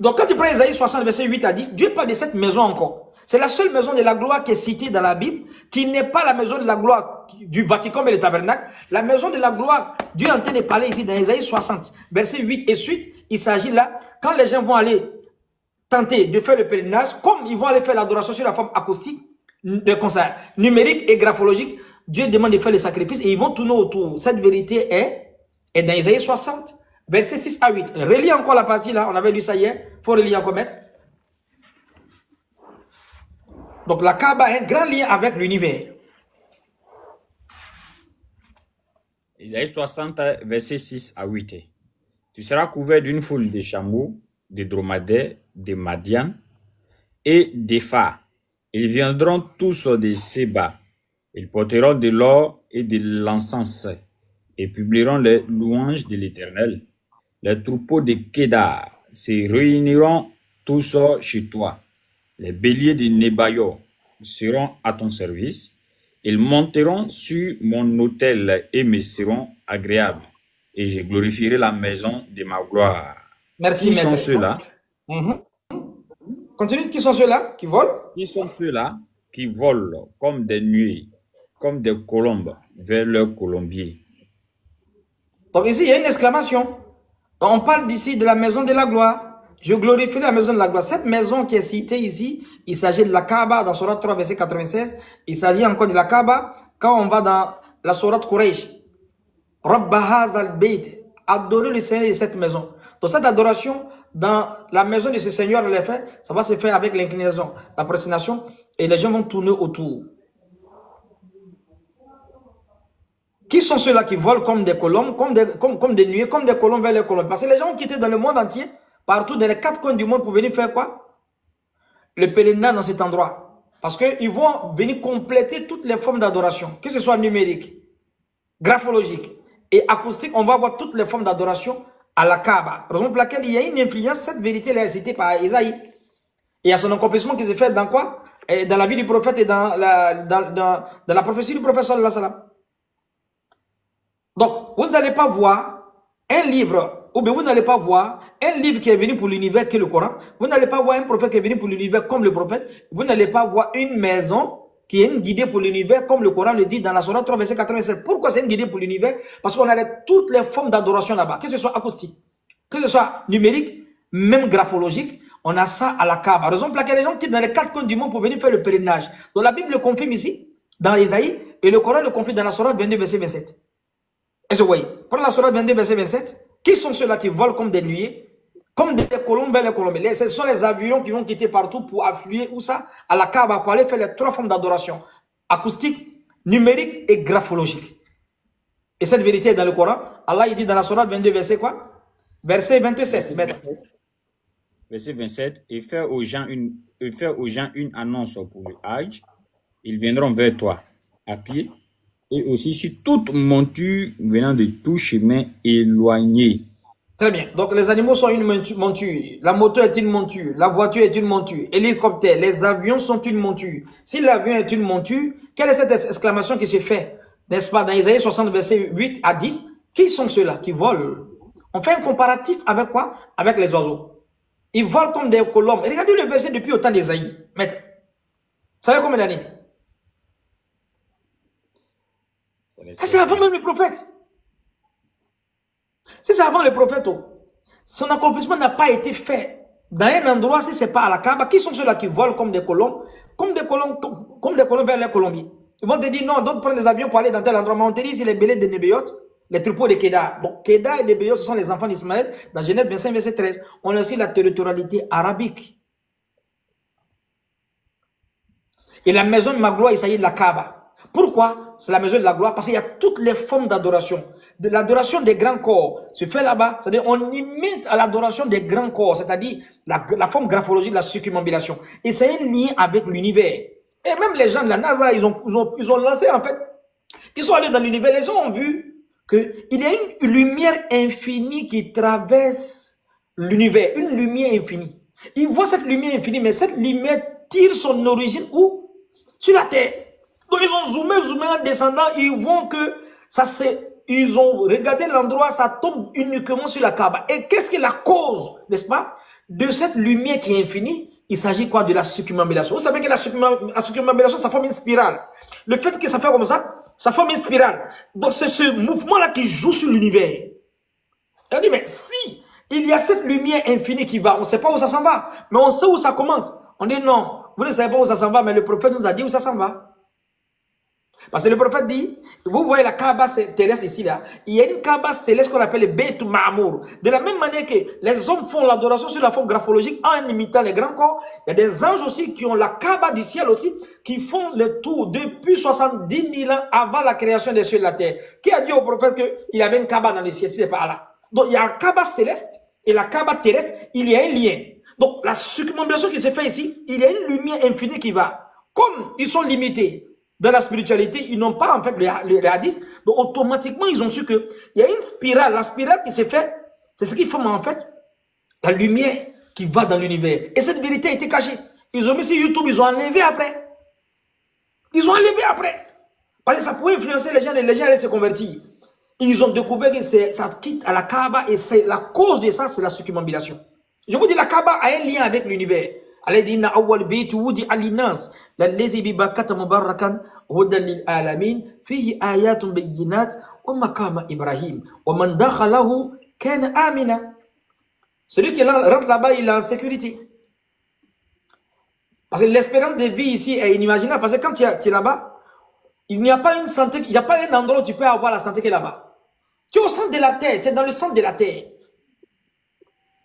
[SPEAKER 2] Donc, quand tu prends Ésaïe 60, verset 8 à 10, Dieu parle de cette maison encore. C'est la seule maison de la gloire qui est citée dans la Bible, qui n'est pas la maison de la gloire du Vatican et le tabernacle. La maison de la gloire, Dieu est en train de parler ici dans Ésaïe 60, verset 8 et suite. Il s'agit là, quand les gens vont aller tenter de faire le pèlerinage, comme ils vont aller faire l'adoration sur la forme acoustique, de concert, numérique et graphologique, Dieu demande de faire les sacrifices et ils vont tourner autour. Cette vérité est dans Ésaïe 60. Verset 6 à 8. Relis encore la partie là, on avait lu ça hier. Il faut relire encore, maître. Donc la Kaaba a un grand lien avec l'univers.
[SPEAKER 3] Isaïe 60, verset 6 à 8. Tu seras couvert d'une foule de chameaux, de dromadaires, de Madian et d'Épha. Ils viendront tous de Séba. Ils porteront de l'or et de l'encens et publieront les louanges de l'Éternel. Les troupeaux de Kédar se réuniront tous chez toi. Les béliers de Nebaïot seront à ton service. Ils monteront sur mon autel et me seront agréables. Et je glorifierai la maison de ma gloire.
[SPEAKER 2] Merci,
[SPEAKER 3] Qui sont ceux-là?
[SPEAKER 2] Continue. Qui sont ceux-là qui volent?
[SPEAKER 3] Qui sont ceux-là qui volent comme des nuées, comme des colombes vers leur colombier?
[SPEAKER 2] Donc ici, il y a une exclamation. Donc, on parle d'ici de la maison de la gloire. Je glorifie la maison de la gloire. Cette maison qui est citée ici, il s'agit de la Kaaba dans Sourate 3, verset 96. Il s'agit encore de la Kaaba quand on va dans la Sourate Quraysh. Rabba hazal bayt. Adorer le Seigneur de cette maison. Donc cette adoration dans la maison de ce Seigneur, ça va se faire avec l'inclinaison, la prosternation, et les gens vont tourner autour. Qui sont ceux-là qui volent comme des colombes, comme des nuées, comme des colombes vers les colombes? Parce que les gens qui étaient dans le monde entier, partout dans les quatre coins du monde pour venir faire quoi? Le pèlerinage dans cet endroit. Parce qu'ils vont venir compléter toutes les formes d'adoration, que ce soit numérique, graphologique et acoustique. On va avoir toutes les formes d'adoration à la Kaaba. Raison pour laquelle il y a une influence, cette vérité est citée par Isaïe. Et il y a son accomplissement qui s'est fait dans quoi? Dans la vie du prophète et dans la prophétie du prophète sallallahu alayhi wa sallam. Donc, vous n'allez pas voir un livre, ou bien vous n'allez pas voir un livre qui est venu pour l'univers qui est le Coran. Vous n'allez pas voir un prophète qui est venu pour l'univers comme le prophète. Vous n'allez pas voir une maison qui est une guidée pour l'univers comme le Coran le dit dans la Sourate 3, verset 87. Pourquoi c'est une guidée pour l'univers? Parce qu'on a toutes les formes d'adoration là-bas, que ce soit acoustique, que ce soit numérique, même graphologique. On a ça à la Kaaba. Raison pour laquelle les gens quittent dans les 4 coins du monde pour venir faire le pèlerinage. Donc la Bible le confirme ici, dans Isaïe, et le Coran le confirme dans la Sourate 22, verset 27. Est-ce que vous voyez? Pour la Sourate 22, verset 27, qui sont ceux-là qui volent comme des nuées, comme des colombes vers les colombes? Ce sont les avions qui vont quitter partout pour affluer, où ça? À la Kaaba, pour aller faire les 3 formes d'adoration. Acoustique, numérique et graphologique. Et cette vérité est dans le Coran. Allah, il dit dans la Sourate 22, verset quoi? Verset 27.
[SPEAKER 3] Verset 27, et faire aux gens une annonce pour le Hajj. Ils viendront vers toi à pied et aussi sur toute monture venant de tout chemin éloigné.
[SPEAKER 2] Très bien. Donc les animaux sont une monture. La moto est une monture. La voiture est une monture. L'hélicoptère, les avions sont une monture. Si l'avion est une monture, quelle est cette exclamation qui se fait? N'est-ce pas? Dans Isaïe 60, verset 8 à 10, qui sont ceux-là qui volent? On fait un comparatif avec quoi? Avec les oiseaux. Ils volent comme des colombes. Et regardez le verset depuis au temps d'Isaïe. Maître, vous savez combien d'années? Ça, c'est avant même le prophète. Si c'est avant le prophète, son accomplissement n'a pas été fait dans un endroit, si ce n'est pas à la Kaaba. Qui sont ceux-là qui volent comme des colombes, comme des colombes vers les colombiers? Ils vont te dire non, d'autres prennent des avions pour aller dans tel endroit. Mais on te dit, c'est les bélets de Nebeyot, les troupeaux de Kéda. Bon, Kéda et Nebeyot, ce sont les enfants d'Ismaël. Dans Genèse 25, verset 13, on a aussi la territorialité arabique. Et la maison de ma gloire, il s'agit de la Kaaba. Pourquoi c'est la maison de la gloire? Parce qu'il y a toutes les formes d'adoration. De l'adoration des grands corps se fait là-bas. C'est-à-dire on imite à l'adoration des grands corps, c'est-à-dire la forme graphologique de la circumambulation. Et c'est un lien avec l'univers. Et même les gens de la NASA, ils ont lancé en fait. Ils sont allés dans l'univers, les gens ont vu qu'il y a une lumière infinie qui traverse l'univers. Une lumière infinie. Ils voient cette lumière infinie, mais cette lumière tire son origine où? Sur la terre. Donc ils ont zoomé en descendant, ils voient que ça c'est. Ils ont regardé l'endroit, ça tombe uniquement sur la Kaaba. Et qu'est-ce qui est la cause, n'est-ce pas, de cette lumière qui est infinie? Il s'agit quoi? De la circumambulation. Vous savez que la circumambulation, ça forme une spirale. Le fait que ça fait comme ça forme une spirale. Donc c'est ce mouvement-là qui joue sur l'univers. On dit, mais si il y a cette lumière infinie qui va, on ne sait pas où ça s'en va, mais on sait où ça commence. On dit non, vous ne savez pas où ça s'en va, mais le prophète nous a dit où ça s'en va. Parce que le prophète dit, vous voyez la Kaaba terrestre ici, là, il y a une Kaaba céleste qu'on appelle le Beit Ma'mour. De la même manière que les hommes font l'adoration sur la forme graphologique en imitant les grands corps, il y a des anges aussi qui ont la Kaaba du ciel aussi, qui font le tour depuis 70 000 ans avant la création des cieux et de la terre. Qui a dit au prophète qu'il y avait une Kaaba dans les cieux, c'est pas là. Donc il y a la Kaaba céleste et la Kaaba terrestre, il y a un lien. Donc la circumambulation qui se fait ici, il y a une lumière infinie qui va. Comme ils sont limités dans la spiritualité, ils n'ont pas en fait les hadiths, donc automatiquement ils ont su qu'il y a une spirale, la spirale qui s'est faite, c'est ce qui forme en fait la lumière qui va dans l'univers. Et cette vérité a été cachée. Ils ont mis sur YouTube, ils ont enlevé après. Ils ont enlevé après. Parce que ça pouvait influencer les gens allaient se convertir. Ils ont découvert que ça quitte à la Kaaba et c'est la cause de ça, c'est la circumambulation. Je vous dis, la Kaaba a un lien avec l'univers. Allah dit, inna awwal bayti wudi'a lin-nas lallazi bi Bakkata mubarakan hudan lil-alamin fihi ayatun bayyinat wa maqama Ibrahim wa man dakhalahu kana amina. Celui qui rentre là-bas, il est en sécurité. Parce que l'espérance de vie ici est inimaginable. Parce que quand tu es là-bas, il n'y a pas une santé, il n'y a pas un endroit où tu peux avoir la santé qui est là-bas. Tu es au centre de la terre, tu es dans le centre de la terre.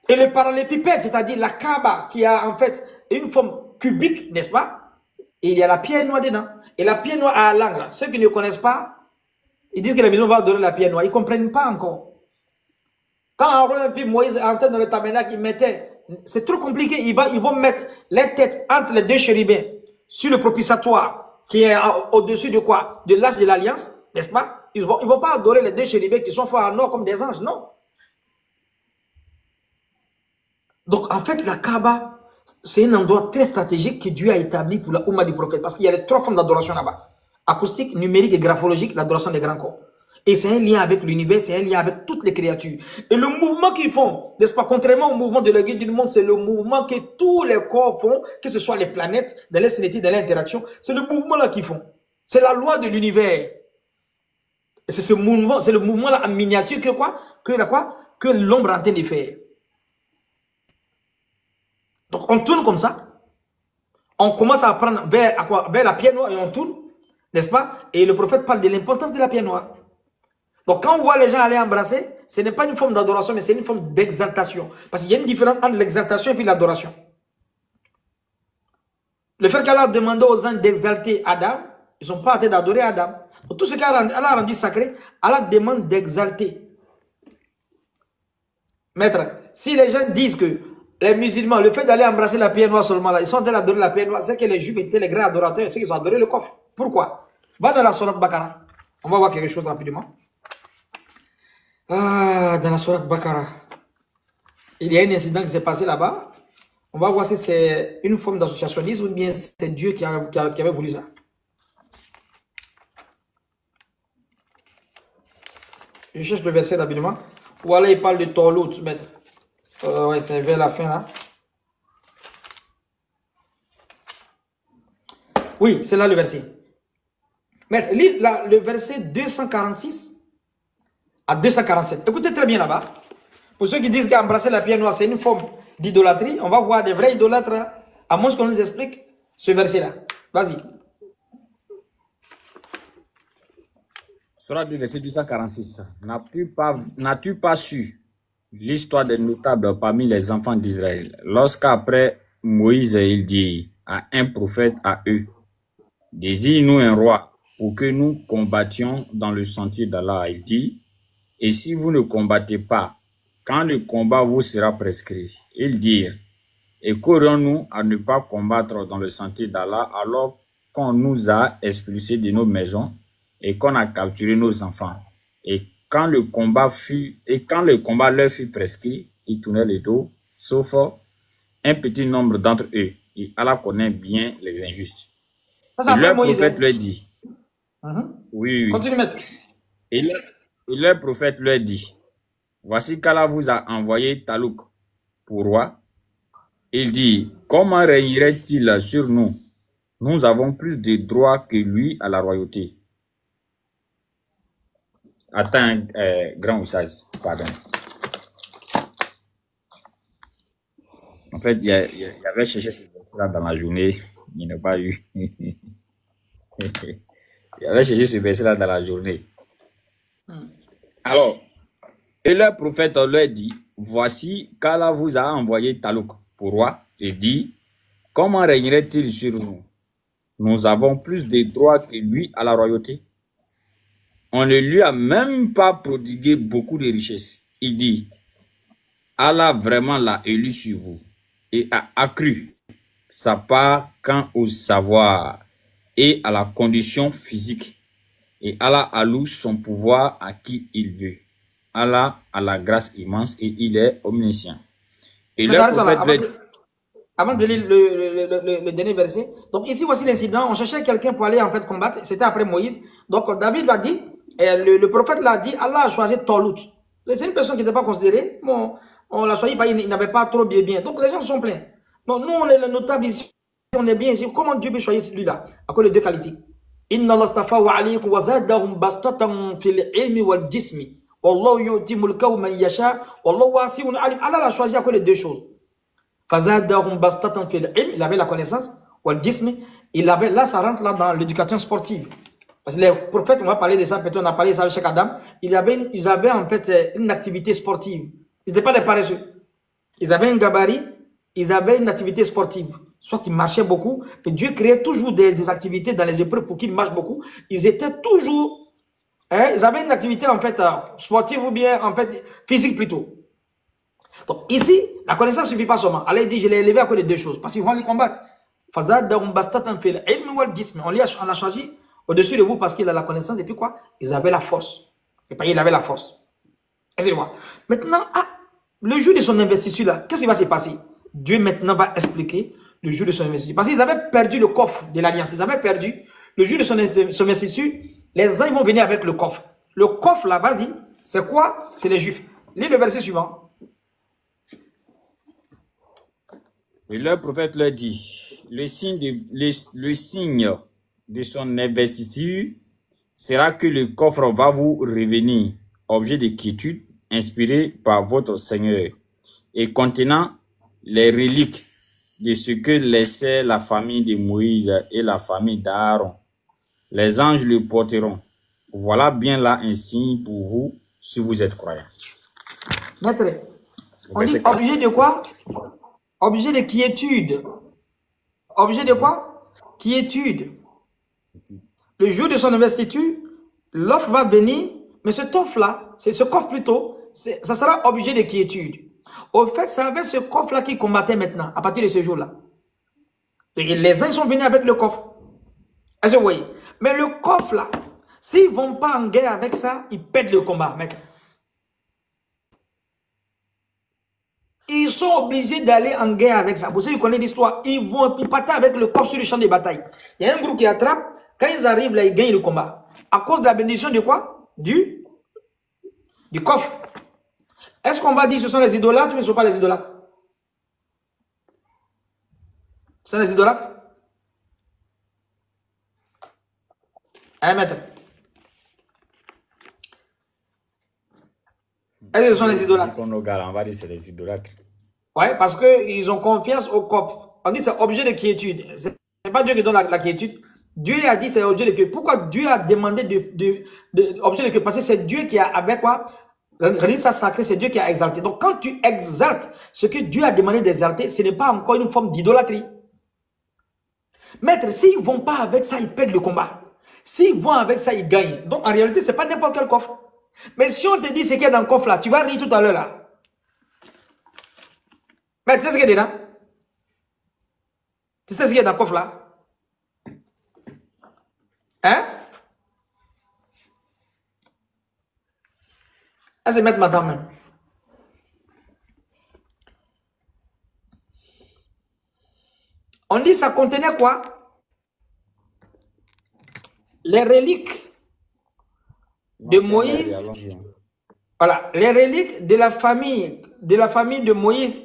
[SPEAKER 2] Et le parallépipède, c'est-à-dire la Kaaba, qui a en fait une forme cubique, n'est-ce pas? Et il y a la pierre noire dedans. Et la pierre noire a l'angle. Ceux qui ne connaissent pas, ils disent que la maison va donner la pierre noire. Ils ne comprennent pas encore. Quand Aaron et puis Moïse entraient dans le tabernacle, ils mettaient, c'est trop compliqué, ils vont mettre les têtes entre les deux chérubins sur le propitiatoire, qui est au-dessus de quoi? De l'âge de l'alliance, n'est-ce pas? Ils vont pas adorer les deux chérubins qui sont faits en or comme des anges, non. Donc, en fait, la Kaaba, c'est un endroit très stratégique que Dieu a établi pour la Oumma du prophète, parce qu'il y a les 3 formes d'adoration là-bas. Acoustique, numérique et graphologique, l'adoration des grands corps. Et c'est un lien avec l'univers, c'est un lien avec toutes les créatures. Et le mouvement qu'ils font, n'est-ce pas, contrairement au mouvement de la guide du monde, c'est le mouvement que tous les corps font, que ce soit les planètes, dans l'infinité, dans l'interaction, c'est le mouvement-là qu'ils font. C'est la loi de l'univers. Et c'est ce mouvement, c'est le mouvement-là en miniature que l'ombre est en train de faire. Donc on tourne comme ça. On commence à prendre vers la pierre noire et on tourne, n'est-ce pas? Et le prophète parle de l'importance de la pierre noire. Donc quand on voit les gens aller embrasser, ce n'est pas une forme d'adoration, mais c'est une forme d'exaltation. Parce qu'il y a une différence entre l'exaltation et puis l'adoration. Le fait qu'Allah a demandé aux anges d'exalter Adam, ils ne sont pas en train d'adorer Adam. Donc, tout ce qu'Allah a rendu sacré, Allah demande d'exalter. Maître, si les gens disent que les musulmans, le fait d'aller embrasser la pierre noire seulement, là, ils sont en train d'adorer la pierre noire, c'est que les juifs étaient les grands adorateurs, c'est qu'ils ont adoré le coffre. Pourquoi? Va dans la sourate Bakara. On va voir quelque chose rapidement. Ah, dans la sourate Bakara. Il y a un incident qui s'est passé là-bas. On va voir si c'est une forme d'associationnisme ou bien c'est Dieu qui avait voulu ça. Je cherche le verset rapidement. Voilà, il parle de Torlout, maître. Ouais, c'est vers la fin là. Oui, c'est là le verset. Maître, lis le verset 246 à 247. Écoutez très bien là-bas. Pour ceux qui disent qu'embrasser la pierre noire, c'est une forme d'idolâtrie, on va voir des vrais idolâtres, à moins qu'on nous explique ce verset-là. Vas-y.
[SPEAKER 3] Sourate du verset 246. N'as-tu pas su l'histoire des notables parmi les enfants d'Israël, lorsqu'après Moïse, il dit à un prophète à eux, désigne-nous un roi pour que nous combattions dans le sentier d'Allah. Il dit, et si vous ne combattez pas, quand le combat vous sera prescrit, ils dirent, et qu'aurions-nous à ne pas combattre dans le sentier d'Allah alors qu'on nous a expulsés de nos maisons et qu'on a capturé nos enfants. Et quand le combat leur fut prescrit, ils tournaient le dos, sauf un petit nombre d'entre eux. Et Allah connaît bien les injustes. Et leur prophète leur dit, oui.
[SPEAKER 2] Continue, maître.
[SPEAKER 3] Et leur prophète leur dit, voici qu'Allah vous a envoyé Talouk pour roi. Il dit, comment régnerait-il sur nous? Nous avons plus de droits que lui à la royauté. Attends, grand Oussaz, pardon. En fait, il y avait cherché ce verset-là dans la journée, il n'a pas eu. Il avait cherché ce verset-là dans la journée. Alors, et le prophète leur dit, voici qu'Allah vous a envoyé Talouk pour roi. Il dit, comment régnerait-il sur nous? Nous avons plus de droits que lui à la royauté. On ne lui a même pas prodigué beaucoup de richesses. Il dit, Allah vraiment l'a élu sur vous et a accru sa part quant au savoir et à la condition physique. Et Allah alloue son pouvoir à qui il veut. Allah a la grâce immense et il est omniscient. Et le prophète
[SPEAKER 2] avant de lire le dernier verset, donc ici voici l'incident, on cherchait quelqu'un pour aller en fait combattre, c'était après Moïse. Donc David va dire, le prophète l'a dit, Allah a choisi Torlout. C'est une personne qui n'était pas considérée, bon, on l'a choisi, il n'avait pas trop bien. Donc les gens sont pleins. Donc nous on est les notables ici, on est bien ici, comment Dieu peut choisir celui-là? À cause de deux qualités. Inna Allah stafa wa alaykum wa zadahum bastatan fil ilmi wal jismi. Wallahu yu'ti mulkahu man yasha, wallahu wasi'un alim. Allah l'a choisi à cause de deux choses. Fazadahum bastatan fil ilm, il avait la connaissance, wal jismi, il avait, là ça rentre là dans l'éducation sportive. Parce que les prophètes, on va parler de ça, peut-être on a parlé de ça avec Cheikh Adam, ils avaient en fait une activité sportive. Ils n'étaient pas des paresseux. Ils avaient un gabarit, ils avaient une activité sportive. Soit ils marchaient beaucoup, mais Dieu créait toujours des activités dans les épreuves pour qu'ils marchent beaucoup. Ils étaient toujours, ils avaient une activité en fait sportive ou bien en fait physique plutôt. Donc ici, la connaissance ne suffit pas seulement. Allah dit, je l'ai élevé à cause de deux choses, parce qu'ils vont les combattre. فَزَادَهُمْ بَسْطَةً فِي الْعِلْمِ وَالْجِسْمِ. On l'a changé au-dessus de vous parce qu'il a la connaissance. Et puis quoi? Ils avaient la force. Et puis il avait la force. Excusez-moi. Maintenant, le jour de son investiture là, qu'est-ce qui va se passer? Dieu maintenant va expliquer le jour de son investiture. Parce qu'ils avaient perdu le coffre de l'alliance. Ils avaient perdu le jour de son investiture. Les uns ils vont venir avec le coffre. Le coffre là, vas-y, c'est quoi? C'est les Juifs. Lis le verset suivant.
[SPEAKER 3] Et leur prophète leur dit, le signe de son investiture sera que le coffre va vous revenir, objet de quiétude, inspiré par votre Seigneur, et contenant les reliques de ce que laissait la famille de Moïse et la famille d'Aaron. Les anges le porteront. Voilà bien là un signe pour vous, si vous êtes croyants.
[SPEAKER 2] Maître, on dit objet de quoi? Objet de quiétude. Objet de quoi? Quiétude. Le jour de son investiture, l'offre va venir, mais cet offre-là, ce coffre plutôt, ça sera objet de quiétude. Au fait, c'est avec ce coffre-là qui combattait maintenant, à partir de ce jour-là. Et les uns sont venus avec le coffre. Est-ce que vous voyez? Mais le coffre-là, s'ils ne vont pas en guerre avec ça, ils perdent le combat, mec. Ils sont obligés d'aller en guerre avec ça. Vous savez, vous connaissez l'histoire. Ils partent avec le coffre sur le champ de bataille. Il y a un groupe qui attrape. Quand ils arrivent là, ils gagnent le combat. À cause de la bénédiction de quoi? Du coffre. Est-ce qu'on va dire que ce sont les idolâtres ou ce ne sont pas les idolâtres? Ce sont les idolâtres? Hein, maître? Est-ce que ce sont les idolâtres?
[SPEAKER 3] On va dire que c'est les idolâtres.
[SPEAKER 2] Oui, parce qu'ils ont confiance au coffre. On dit que c'est objet de quiétude. Ce n'est pas Dieu qui donne la quiétude. Dieu a dit c'est objet de quiétude. Pourquoi Dieu a demandé objet de quiétude? Parce que c'est Dieu qui a, avec quoi? Ça sacré, c'est Dieu qui a exalté. Donc quand tu exaltes ce que Dieu a demandé d'exalter, ce n'est pas encore une forme d'idolâtrie. Maître, s'ils ne vont pas avec ça, ils perdent le combat. S'ils vont avec ça, ils gagnent. Donc en réalité, ce n'est pas n'importe quel coffre. Mais si on te dit ce qu'il y a dans le coffre là, tu vas rire tout à l'heure là. Mais tu sais ce qu'il y a dedans? Tu sais ce qu'il y a dans le coffre là? Hein? Ah, c'est mettre maintenant même. On dit ça contenait quoi? Les reliques de Moïse. Voilà, les reliques de la famille de Moïse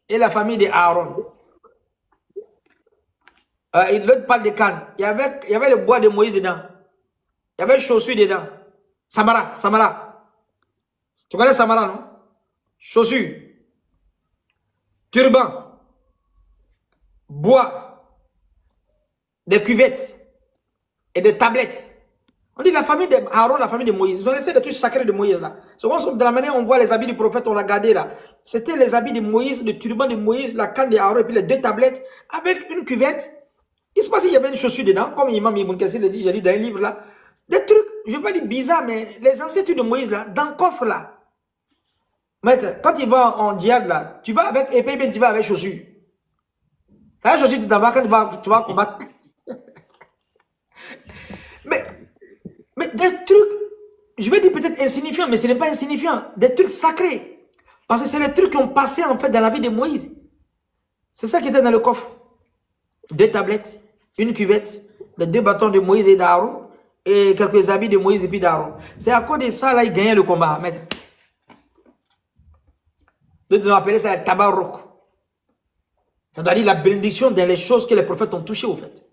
[SPEAKER 2] et la famille d'Aaron. L'autre parle de canne. Il y avait le bois de Moïse dedans. Il y avait les chaussures dedans. Samara. Tu connais Samara, non? Chaussures. Turban. Bois. Des cuvettes. Et des tablettes. On dit la famille d'Aaron, la famille de Moïse. Ils ont laissé des trucs sacrés de Moïse là. C'est comme de la manière on voit les habits du prophète, on l'a gardé là. C'était les habits de Moïse, le turban de Moïse, la canne d'Aaron et puis les deux tablettes avec une cuvette. Il se passe qu'il y avait une chaussure dedans, comme Imam Ibn Kassir l'a dit, j'ai lu dans un livre là. Des trucs, je ne vais pas dire bizarres, mais les ancêtres de Moïse là, dans le coffre là. Maître, quand il va en diade là, tu vas avec épée, bien tu vas avec chaussure. La chaussure, tu t'en vas quand tu vas combattre. Mais des trucs, je vais dire peut-être insignifiants, mais ce n'est pas insignifiant. Des trucs sacrés. Parce que c'est les trucs qui ont passé en fait dans la vie de Moïse. C'est ça qui était dans le coffre. Deux tablettes, une cuvette, les deux bâtons de Moïse et d'Aaron, et quelques habits de Moïse et puis d'Aaron. C'est à cause de ça là, il gagnait le combat, maître. D'autres ont appelé ça le tabarrok. Ça doit dire la bénédiction dans les choses que les prophètes ont touchées au fait.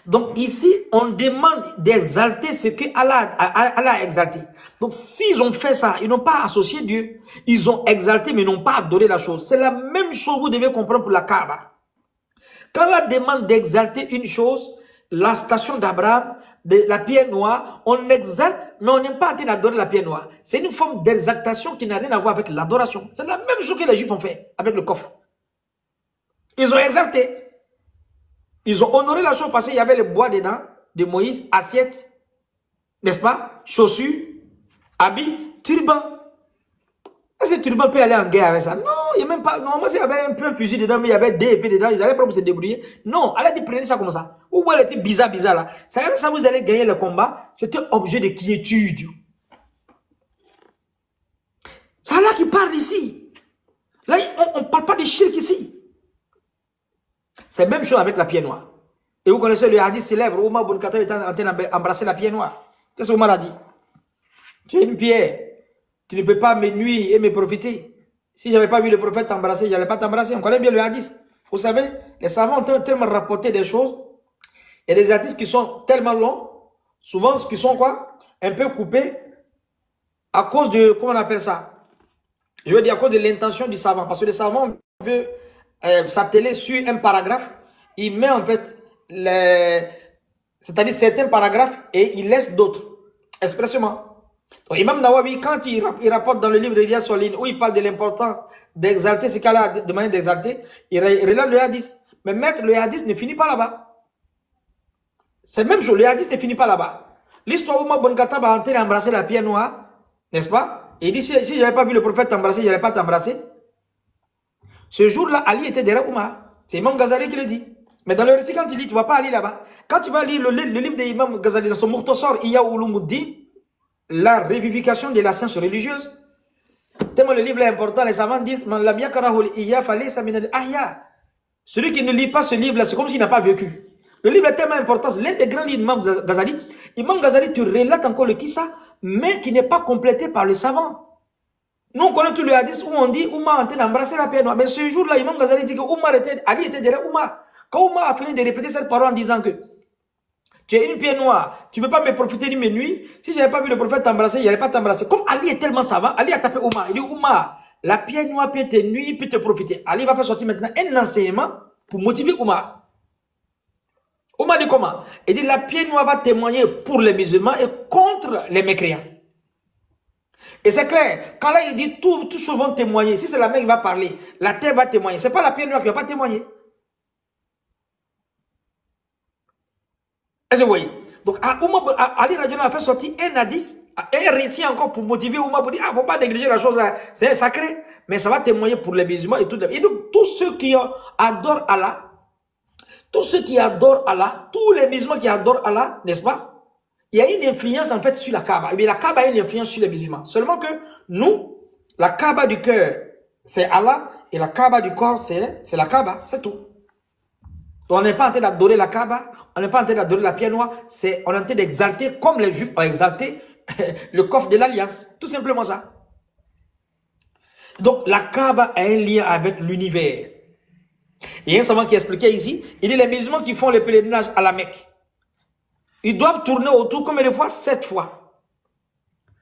[SPEAKER 2] Donc ici, on demande d'exalter ce que Allah a exalté. Donc s'ils ont fait ça, ils n'ont pas associé Dieu. Ils ont exalté mais n'ont pas adoré la chose. C'est la même chose, vous devez comprendre pour la Kaaba. Quand Allah demande d'exalter une chose, la station d'Abraham, la pierre noire, on exalte, mais on n'aime pas en train d'adorer la pierre noire. C'est une forme d'exaltation qui n'a rien à voir avec l'adoration. C'est la même chose que les Juifs ont fait avec le coffre. Ils ont exalté. Ils ont honoré la chose parce qu'il y avait le bois dedans, de Moïse, assiette, n'est-ce pas? Chaussures, habits, turban. Est-ce que Turban peut aller en guerre avec ça? Non, il n'y a même pas. Normalement, s'il y avait un peu un fusil dedans, mais il y avait des épées dedans, ils allaient pas se débrouiller. Non, elle a dit prenez ça comme ça. Ou elle était bizarre, là. Ça, vous allez gagner le combat. C'était objet de quiétude. C'est Allah qui parle ici. Là, on ne parle pas de shirk ici. C'est la même chose avec la pierre noire. Et vous connaissez le hadith célèbre, Omar Ibn Khattab était en train d'embrasser la pierre noire. Qu'est-ce qu'Omar a dit? Tu es une pierre. Tu ne peux pas me nuire et me profiter. Si je n'avais pas vu le prophète t'embrasser, je n'allais pas t'embrasser. On connaît bien le hadith. Vous savez, les savants ont tellement rapporté des choses. Il y a des hadiths qui sont tellement longs, souvent qui sont quoi? Un peu coupés à cause de, comment on appelle ça? Je veux dire à cause de l'intention du savant. Parce que le savant veut s'atteler sur un paragraphe. Il met en fait, c'est-à-dire certains paragraphes et il laisse d'autres, expressément. Donc, Imam Nawawi, quand il rapporte dans le livre de Riyad Solin, où il parle de l'importance d'exalter ce cas-là, de manière d'exalter, il relève le hadith. Mais mettre le hadith ne finit pas là-bas. C'est même chose, le hadith ne finit pas là-bas. L'histoire où Omar Ibn Khattab a entré à embrasser la pierre noire, n'est-ce pas? Et il dit, si je n'avais pas vu le prophète t'embrasser, je n'allais pas t'embrasser. Ce jour-là, Ali était derrière Omar. C'est Imam Ghazali qui le dit. Mais dans le récit, quand il dit, tu ne vas pas aller là-bas. Quand tu vas lire le livre d'Imam Ghazali, dans son Mukhtasar, Ihya Ulumuddin, la révivification de la science religieuse. Tellement le livre est important, les savants disent, celui qui ne lit pas ce livre-là, c'est comme s'il n'a pas vécu. Le livre est tellement important. L'un des grands livres d'Imam Ghazali, Imam Ghazali te relate encore le kissa, mais qui n'est pas complété par le savant. Nous, on connaît tout le hadith où on dit Oumar est en train d'embrasser la pierre noire. Mais ce jour-là, Imam Ghazali dit que Ali était derrière Oumar. Quand Oumar a fini de répéter cette parole en disant que tu es une pierre noire, tu ne peux pas me profiter de mes nuits. Si je n'avais pas vu le prophète t'embrasser, je n'allais pas t'embrasser. Comme Ali est tellement savant, Ali a tapé Oumar. Il dit Oumar, la pierre noire peut te nuire, peut te profiter. Ali va faire sortir maintenant un enseignement pour motiver Oumar. Oumar dit comment? Il dit la pierre noire va témoigner pour les musulmans et contre les mécréants. Et c'est clair, quand là il dit tous choses vont témoigner, si c'est la mer qui va parler, la terre va témoigner. Ce n'est pas la pierre noire qui ne va pas témoigner. Est-ce que vous voyez? Donc, Ali Radjana a fait sortir un hadith, un récit encore pour motiver Oumar pour dire, il ne faut pas négliger la chose là, c'est sacré, mais ça va témoigner pour les musulmans et tout. Et donc, tous ceux qui adorent Allah, tous les musulmans qui adorent Allah, n'est-ce pas? Il y a une influence en fait sur la Kaaba. Mais la Kaaba a une influence sur les musulmans. Seulement que nous, la Kaaba du cœur, c'est Allah, et la Kaaba du corps, c'est la Kaaba, c'est tout. Donc, on n'est pas en train d'adorer la Kaaba, on n'est pas en train d'adorer la pierre noire, on est en train d'exalter, comme les Juifs ont exalté, le coffre de l'Alliance. Tout simplement ça. Donc, la Kaaba a un lien avec l'univers. Il y a un savant qui expliquait ici, il dit les musulmans qui font le pèlerinage à la Mecque, ils doivent tourner autour combien de fois? 7 fois.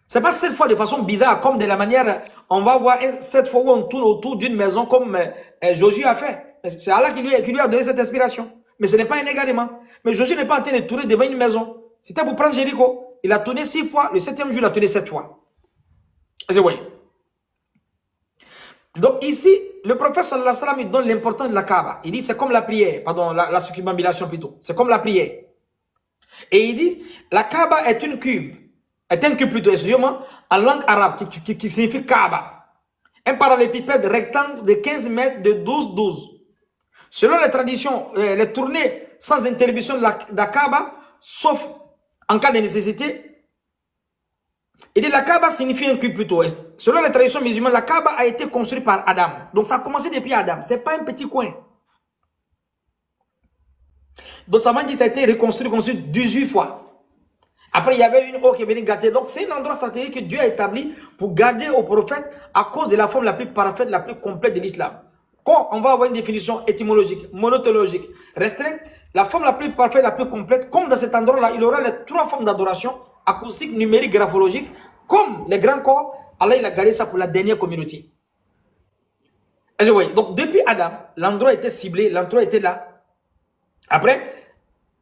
[SPEAKER 2] C'est pas 7 fois de façon bizarre, comme de la manière, on va voir 7 fois où on tourne autour d'une maison comme Josué a fait. C'est Allah qui lui a donné cette inspiration. Mais ce n'est pas un égarement. Mais Josué n'est pas en train de tourner devant une maison. C'était pour prendre Jéricho. Il a tourné 6 fois. Le 7e jour, il a tourné 7 fois. Vous voyez. Donc ici, le prophète sallallahu alayhi wa sallam, il donne l'importance de la Kaaba. Il dit c'est comme la prière. Pardon, la circumambulation plutôt. C'est comme la prière. Et il dit, la Kaaba est un cube plutôt, excusez-moi, en langue arabe, qui signifie Kaaba. Un parallélépipède rectangle de 15 mètres de 12. Selon les traditions, les tournées sans interruption de la Kaaba, sauf en cas de nécessité, il dit la Kaaba signifie un cube plutôt. Selon les traditions musulmanes, la Kaaba a été construite par Adam. Donc ça a commencé depuis Adam, ce n'est pas un petit coin. Donc ça m'a dit que ça a été reconstruit 18 fois. Après, il y avait une eau qui est venue gâter. Donc c'est un endroit stratégique que Dieu a établi pour garder au prophète à cause de la forme la plus parfaite, la plus complète de l'islam. Quand on va avoir une définition étymologique, monothéologique, restreinte, la forme la plus parfaite, la plus complète, comme dans cet endroit-là, il aura les 3 formes d'adoration, acoustique, numérique, graphologique, comme les grands corps, Allah il a gardé ça pour la dernière communauté. Et vous voyez, donc depuis Adam, l'endroit était ciblé, l'endroit était là. Après,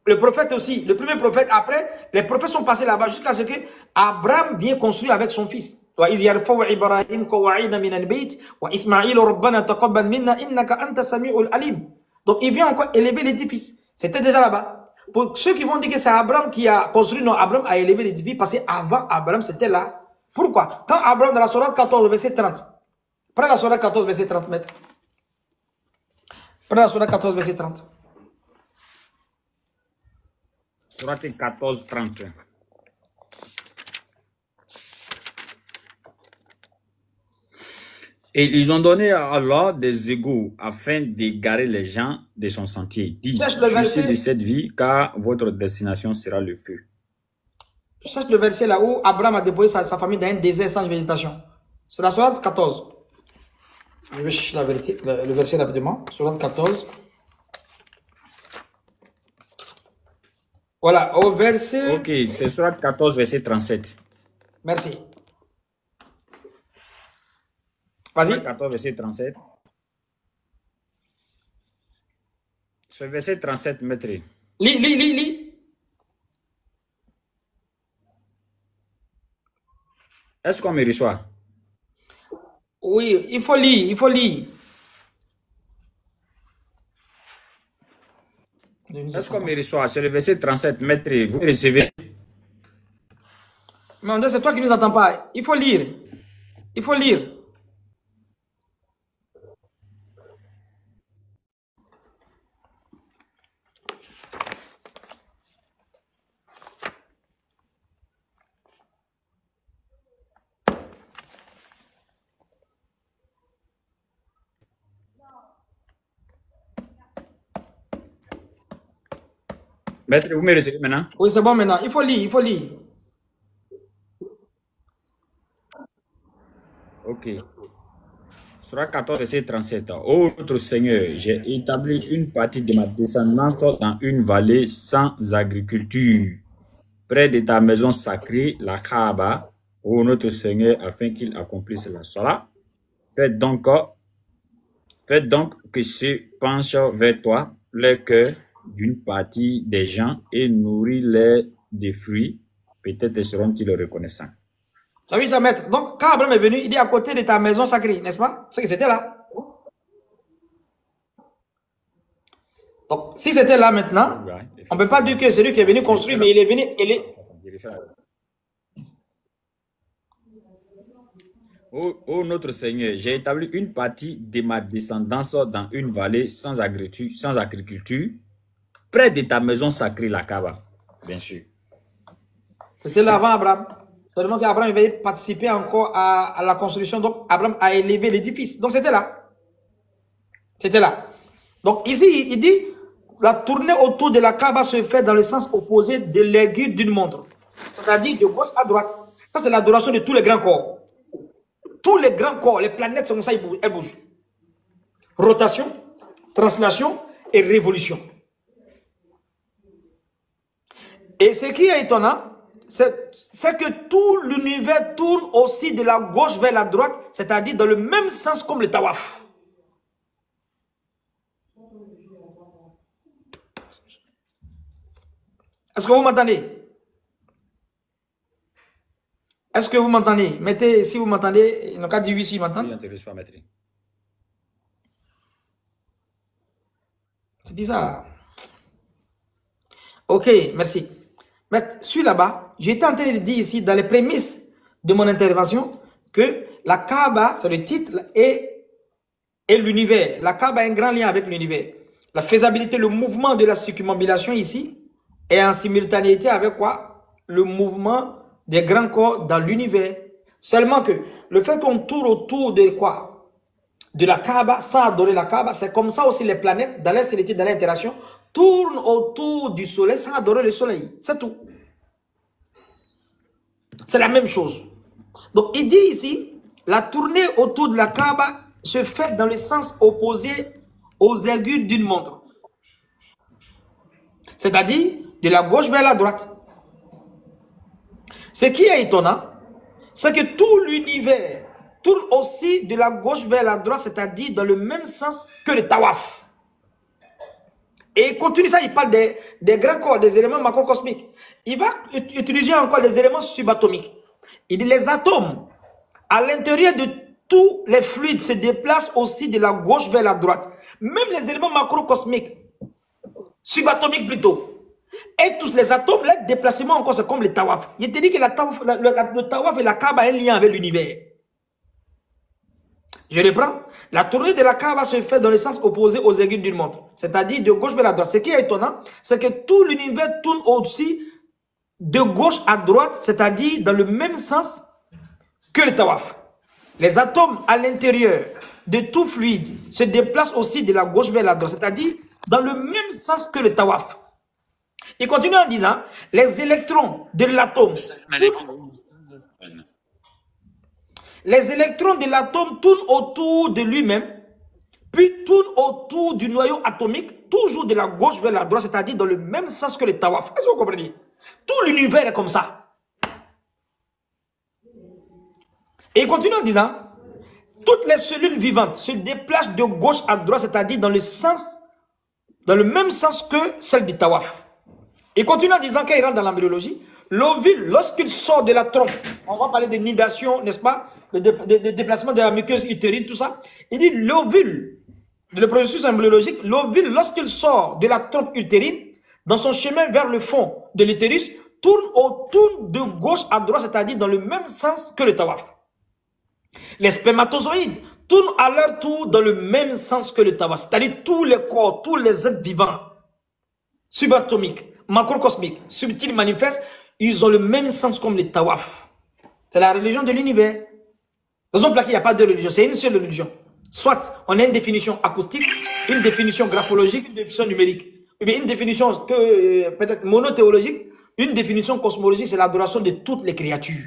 [SPEAKER 2] le prophète aussi, le premier prophète, après, les prophètes sont passés là-bas jusqu'à ce que Abraham vient construire avec son fils. Donc il vient encore élever l'édifice. C'était déjà là-bas. Pour ceux qui vont dire que c'est Abraham qui a construit, non, Abraham a élevé l'édifice parce qu'avant Abraham c'était là. Pourquoi? Quand Abraham, dans la sourate 14, verset 30, Prends la Sourate 14, verset 30, maître. Prends la Sourate 14, verset 30.
[SPEAKER 3] Sourate 14, 30. Et ils ont donné à Allah des égaux afin d'égarer les gens de son sentier. Dit, jouissez de cette vie car votre destination sera le feu.
[SPEAKER 2] Cherche le verset là où Abraham a déposé sa famille dans un désert sans végétation. C'est la Sourate 14. Je vais chercher la vérité, le verset rapidement. Sourate 14. Voilà, au verset...
[SPEAKER 3] Ok, c'est Sourate 14, verset 37.
[SPEAKER 2] Merci. Vas-y.
[SPEAKER 3] 14, verset 37. Ce verset 37, maître.
[SPEAKER 2] Lis.
[SPEAKER 3] Est-ce qu'on me reçoit?
[SPEAKER 2] Oui, il faut lire.
[SPEAKER 3] Est-ce qu'on me reçoit? C'est le verset 37, maître. Vous me recevez?
[SPEAKER 2] Mais on dit, c'est toi qui ne nous entends pas. Il faut lire.
[SPEAKER 3] Maître, vous me recevez maintenant?
[SPEAKER 2] Oui, c'est bon maintenant. Il faut lire.
[SPEAKER 3] Ok. Sourate 14, verset 37. Ô notre Seigneur, j'ai établi une partie de ma descendance dans une vallée sans agriculture, près de ta maison sacrée, la Kaaba, ô notre Seigneur, afin qu'il accomplisse la Salat. Faites donc que se penche vers toi le cœur d'une partie des gens et nourris-les des fruits. Peut-être seront-ils reconnaissants.
[SPEAKER 2] Tu as vu ça, maître? Donc, quand Abraham est venu, il est à côté de ta maison sacrée, n'est-ce pas? C'est que c'était là. Donc, si c'était là maintenant, on ne peut pas dire que c'est lui qui est venu construire, mais il est venu.
[SPEAKER 3] Ô notre Seigneur, j'ai établi une partie de ma descendance dans une vallée sans agriculture, près de ta maison sacrée, la Kaaba. Bien sûr.
[SPEAKER 2] C'était là avant Abraham. Seulement qu'Abraham avait participé encore à la construction. Donc, Abraham a élevé l'édifice. Donc, c'était là. Donc, ici, il dit, la tournée autour de la Kaaba se fait dans le sens opposé de l'aiguille d'une montre. C'est-à-dire de gauche à droite. Ça, c'est l'adoration de tous les grands corps. Tous les grands corps, les planètes, c'est comme ça, elles bougent. Rotation, translation et révolution. Et ce qui est étonnant, c'est que tout l'univers tourne aussi de la gauche vers la droite, c'est-à-dire dans le même sens comme le tawaf. Est-ce que vous m'entendez? Est-ce que vous m'entendez? Mettez, si vous m'entendez, il n'y a qu'à dire oui si vous m'entendez. C'est bizarre. Ok, merci. Mais suis là-bas, j'étais en train de dire ici, dans les prémices de mon intervention, que la Kaaba, c'est le titre, et l'univers. La Kaaba a un grand lien avec l'univers. La faisabilité, le mouvement de la circumambulation ici, est en simultanéité avec quoi? Le mouvement des grands corps dans l'univers. Seulement que le fait qu'on tourne autour de quoi? De la Kaaba, sans adorer la Kaaba, c'est comme ça aussi les planètes, dans la célérité, dans l'interaction, tournent autour du soleil sans adorer le soleil. C'est tout. C'est la même chose. Donc il dit ici, la tournée autour de la Kaaba se fait dans le sens opposé aux aiguilles d'une montre. C'est-à-dire de la gauche vers la droite. Ce qui est étonnant, c'est que tout l'univers tourne aussi de la gauche vers la droite, c'est-à-dire dans le même sens que le tawaf. Et il continue ça, il parle des grands corps, des éléments macrocosmiques. Il va utiliser encore les éléments subatomiques. Il dit les atomes, à l'intérieur de tous les fluides, se déplacent aussi de la gauche vers la droite. Même les éléments macrocosmiques, subatomiques plutôt. Et tous les atomes, leur déplacement encore, c'est comme le tawaf. Il te dit que le tawaf et la Kaaba ont un lien avec l'univers. Je reprends. La tournée de la Kaaba se fait dans le sens opposé aux aiguilles d'une montre, c'est-à-dire de gauche vers la droite. Ce qui est étonnant, c'est que tout l'univers tourne aussi de gauche à droite, c'est-à-dire dans le même sens que le tawaf. Les atomes à l'intérieur de tout fluide se déplacent aussi de la gauche vers la droite, c'est-à-dire dans le même sens que le tawaf. Il continue en disant, les électrons de l'atome tournent autour de lui-même, puis tournent autour du noyau atomique, toujours de la gauche vers la droite, c'est-à-dire dans le même sens que le tawaf. Est-ce que vous comprenez? Tout l'univers est comme ça. Et il continue en disant, toutes les cellules vivantes se déplacent de gauche à droite, c'est-à-dire dans le même sens que celle du tawaf. Il continue en disant, quand il rentre dans l'embryologie, l'ovule, lorsqu'il sort de la trompe, on va parler de nidation, n'est-ce pas, le déplacement de la muqueuse utérine, tout ça. Il dit l'ovule, le processus embryologique, l'ovule, lorsqu'il sort de la trompe utérine, dans son chemin vers le fond de l'utérus, tourne autour de gauche à droite, c'est-à-dire dans le même sens que le tawaf. Les spermatozoïdes tournent à leur tour dans le même sens que le tawaf, c'est-à-dire tous les corps, tous les êtres vivants, subatomiques, macrocosmiques, subtils, manifestes, ils ont le même sens comme le tawaf. C'est la religion de l'univers. Raison pour laquelle il n'y a pas de religion, c'est une seule religion. Soit on a une définition acoustique, une définition graphologique, une définition numérique. Ou bien une définition peut-être monothéologique, une définition cosmologique, c'est l'adoration de toutes les créatures.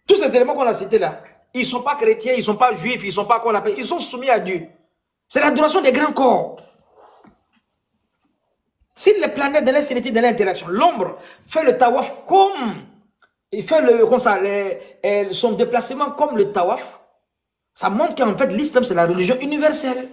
[SPEAKER 2] Tous ces éléments qu'on a cités là, ils ne sont pas chrétiens, ils ne sont pas juifs, ils ne sont pas qu'on appelle, ils sont soumis à Dieu. C'est l'adoration des grands corps. Si les planètes de l'infinité de l'interaction, l'ombre fait le tawaf comme, il fait son déplacement comme le tawaf, ça montre qu'en fait l'islam c'est la religion universelle.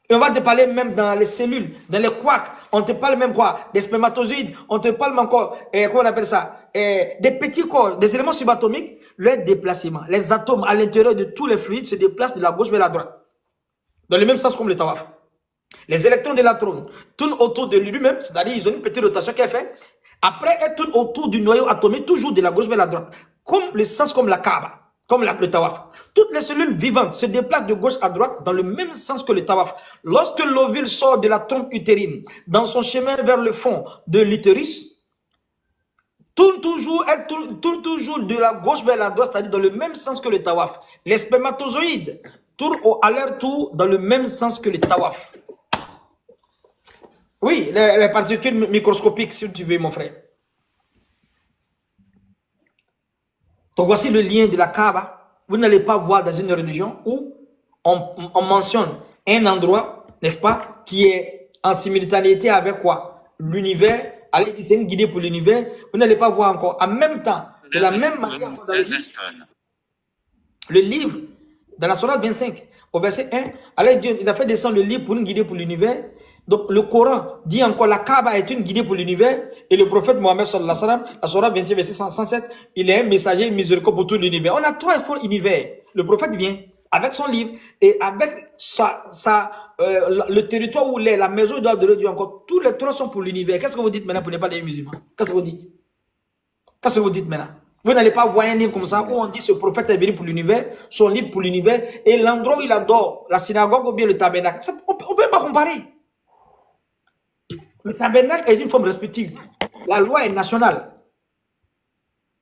[SPEAKER 2] Et on va te parler même dans les cellules, dans les quarks, on te parle même quoi? Des spermatozoïdes, on te parle encore, comment on appelle ça? Des petits corps, des éléments subatomiques, leur déplacement. Les atomes à l'intérieur de tous les fluides se déplacent de la gauche vers la droite. Dans le même sens comme le tawaf. Les électrons de l'atome tournent autour de lui-même, c'est-à-dire ils ont une petite rotation qu'elle fait. Après, elles tournent autour du noyau atomique, toujours de la gauche vers la droite. Comme le sens comme la Kaaba, comme le tawaf. Toutes les cellules vivantes se déplacent de gauche à droite dans le même sens que le tawaf. Lorsque l'ovule sort de la trompe utérine dans son chemin vers le fond de l'utérus, elle tourne toujours de la gauche vers la droite, c'est-à-dire dans le même sens que le tawaf. Les spermatozoïdes tournent à leur tour dans le même sens que le tawaf. Oui, les particules microscopiques, si tu veux, mon frère. Donc, voici le lien de la Kaaba. Vous n'allez pas voir dans une religion où on mentionne un endroit, n'est-ce pas, qui est en simultanéité avec quoi? L'univers. Allez, c'est une guidée pour l'univers. Vous n'allez pas voir encore. En même temps, de la même manière, le livre, dans la Sourate 25, au verset 1, Allah dit, il a fait descendre le livre pour une guidée pour l'univers. Donc le Coran dit encore la Kaaba est une guidée pour l'univers et le prophète Mohammed sallallahu alayhi wa sallam, la Sourate 21 verset 107, il est un messager miséricordieux pour tout l'univers. On a trois fonds univers. Le prophète vient avec son livre et avec le territoire où il est, la maison de Dieu encore, tous les trois sont pour l'univers. Qu'est-ce que vous dites maintenant pour ne pas les musulmans? Qu'est-ce que vous dites? Qu'est-ce que vous dites maintenant? Vous n'allez pas voir un livre comme ça où on dit ce prophète est venu pour l'univers, son livre pour l'univers et l'endroit où il adore, la synagogue ou bien le tabernacle. On ne peut pas comparer. Le tabernacle est une forme respective. La loi est nationale.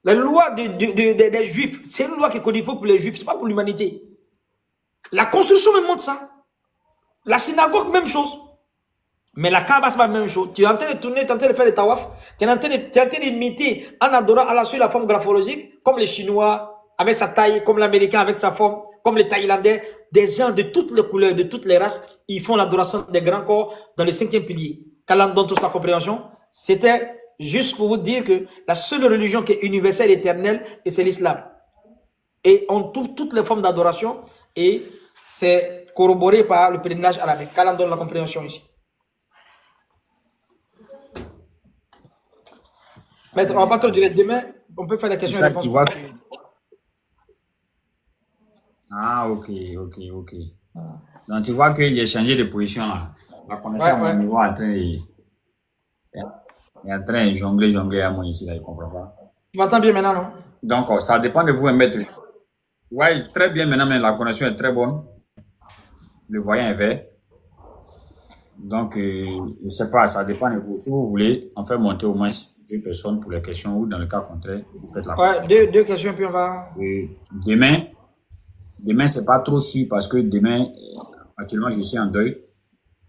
[SPEAKER 2] La loi des Juifs, c'est une loi qui est codifiée pour les Juifs, ce n'est pas pour l'humanité. La construction me montre ça. La synagogue, même chose. Mais la Kaaba, c'est pas la même chose. Tu es en train de tourner, tu es en train de faire le tawaf, tu es en train d'imiter en adorant Allah sur la forme graphologique, comme les Chinois avec sa taille, comme l'Américain avec sa forme, comme les Thaïlandais, des gens de toutes les couleurs, de toutes les races, ils font l'adoration des grands corps dans le 5e pilier. Qu'Allah donne tous la compréhension, c'était juste pour vous dire que la seule religion qui est universelle et éternelle, c'est l'islam. Et on trouve toutes les formes d'adoration et c'est corroboré par le pèlerinage à la Mecque. Qu'Allah donne la compréhension ici. Maître, on va pas trop durer demain, on peut faire la question et réponse.
[SPEAKER 3] Ah, ok. Donc, tu vois que j'ai changé de position là. La connexion à mon niveau est en train de jongler à mon ici, là, je ne comprends pas.
[SPEAKER 2] Tu m'entends bien maintenant, non?
[SPEAKER 3] Donc, ça dépend de vous, maître. Ouais, très bien maintenant, mais la connexion est très bonne. Le voyant est vert. Donc, je sais pas, ça dépend de vous. Si vous voulez, on fait monter au moins deux personnes pour les questions ou dans le cas contraire, vous faites la
[SPEAKER 2] Ouais,
[SPEAKER 3] connexion.
[SPEAKER 2] deux questions, puis on va.
[SPEAKER 3] Et demain, c'est pas trop sûr parce que demain, actuellement, je suis en deuil.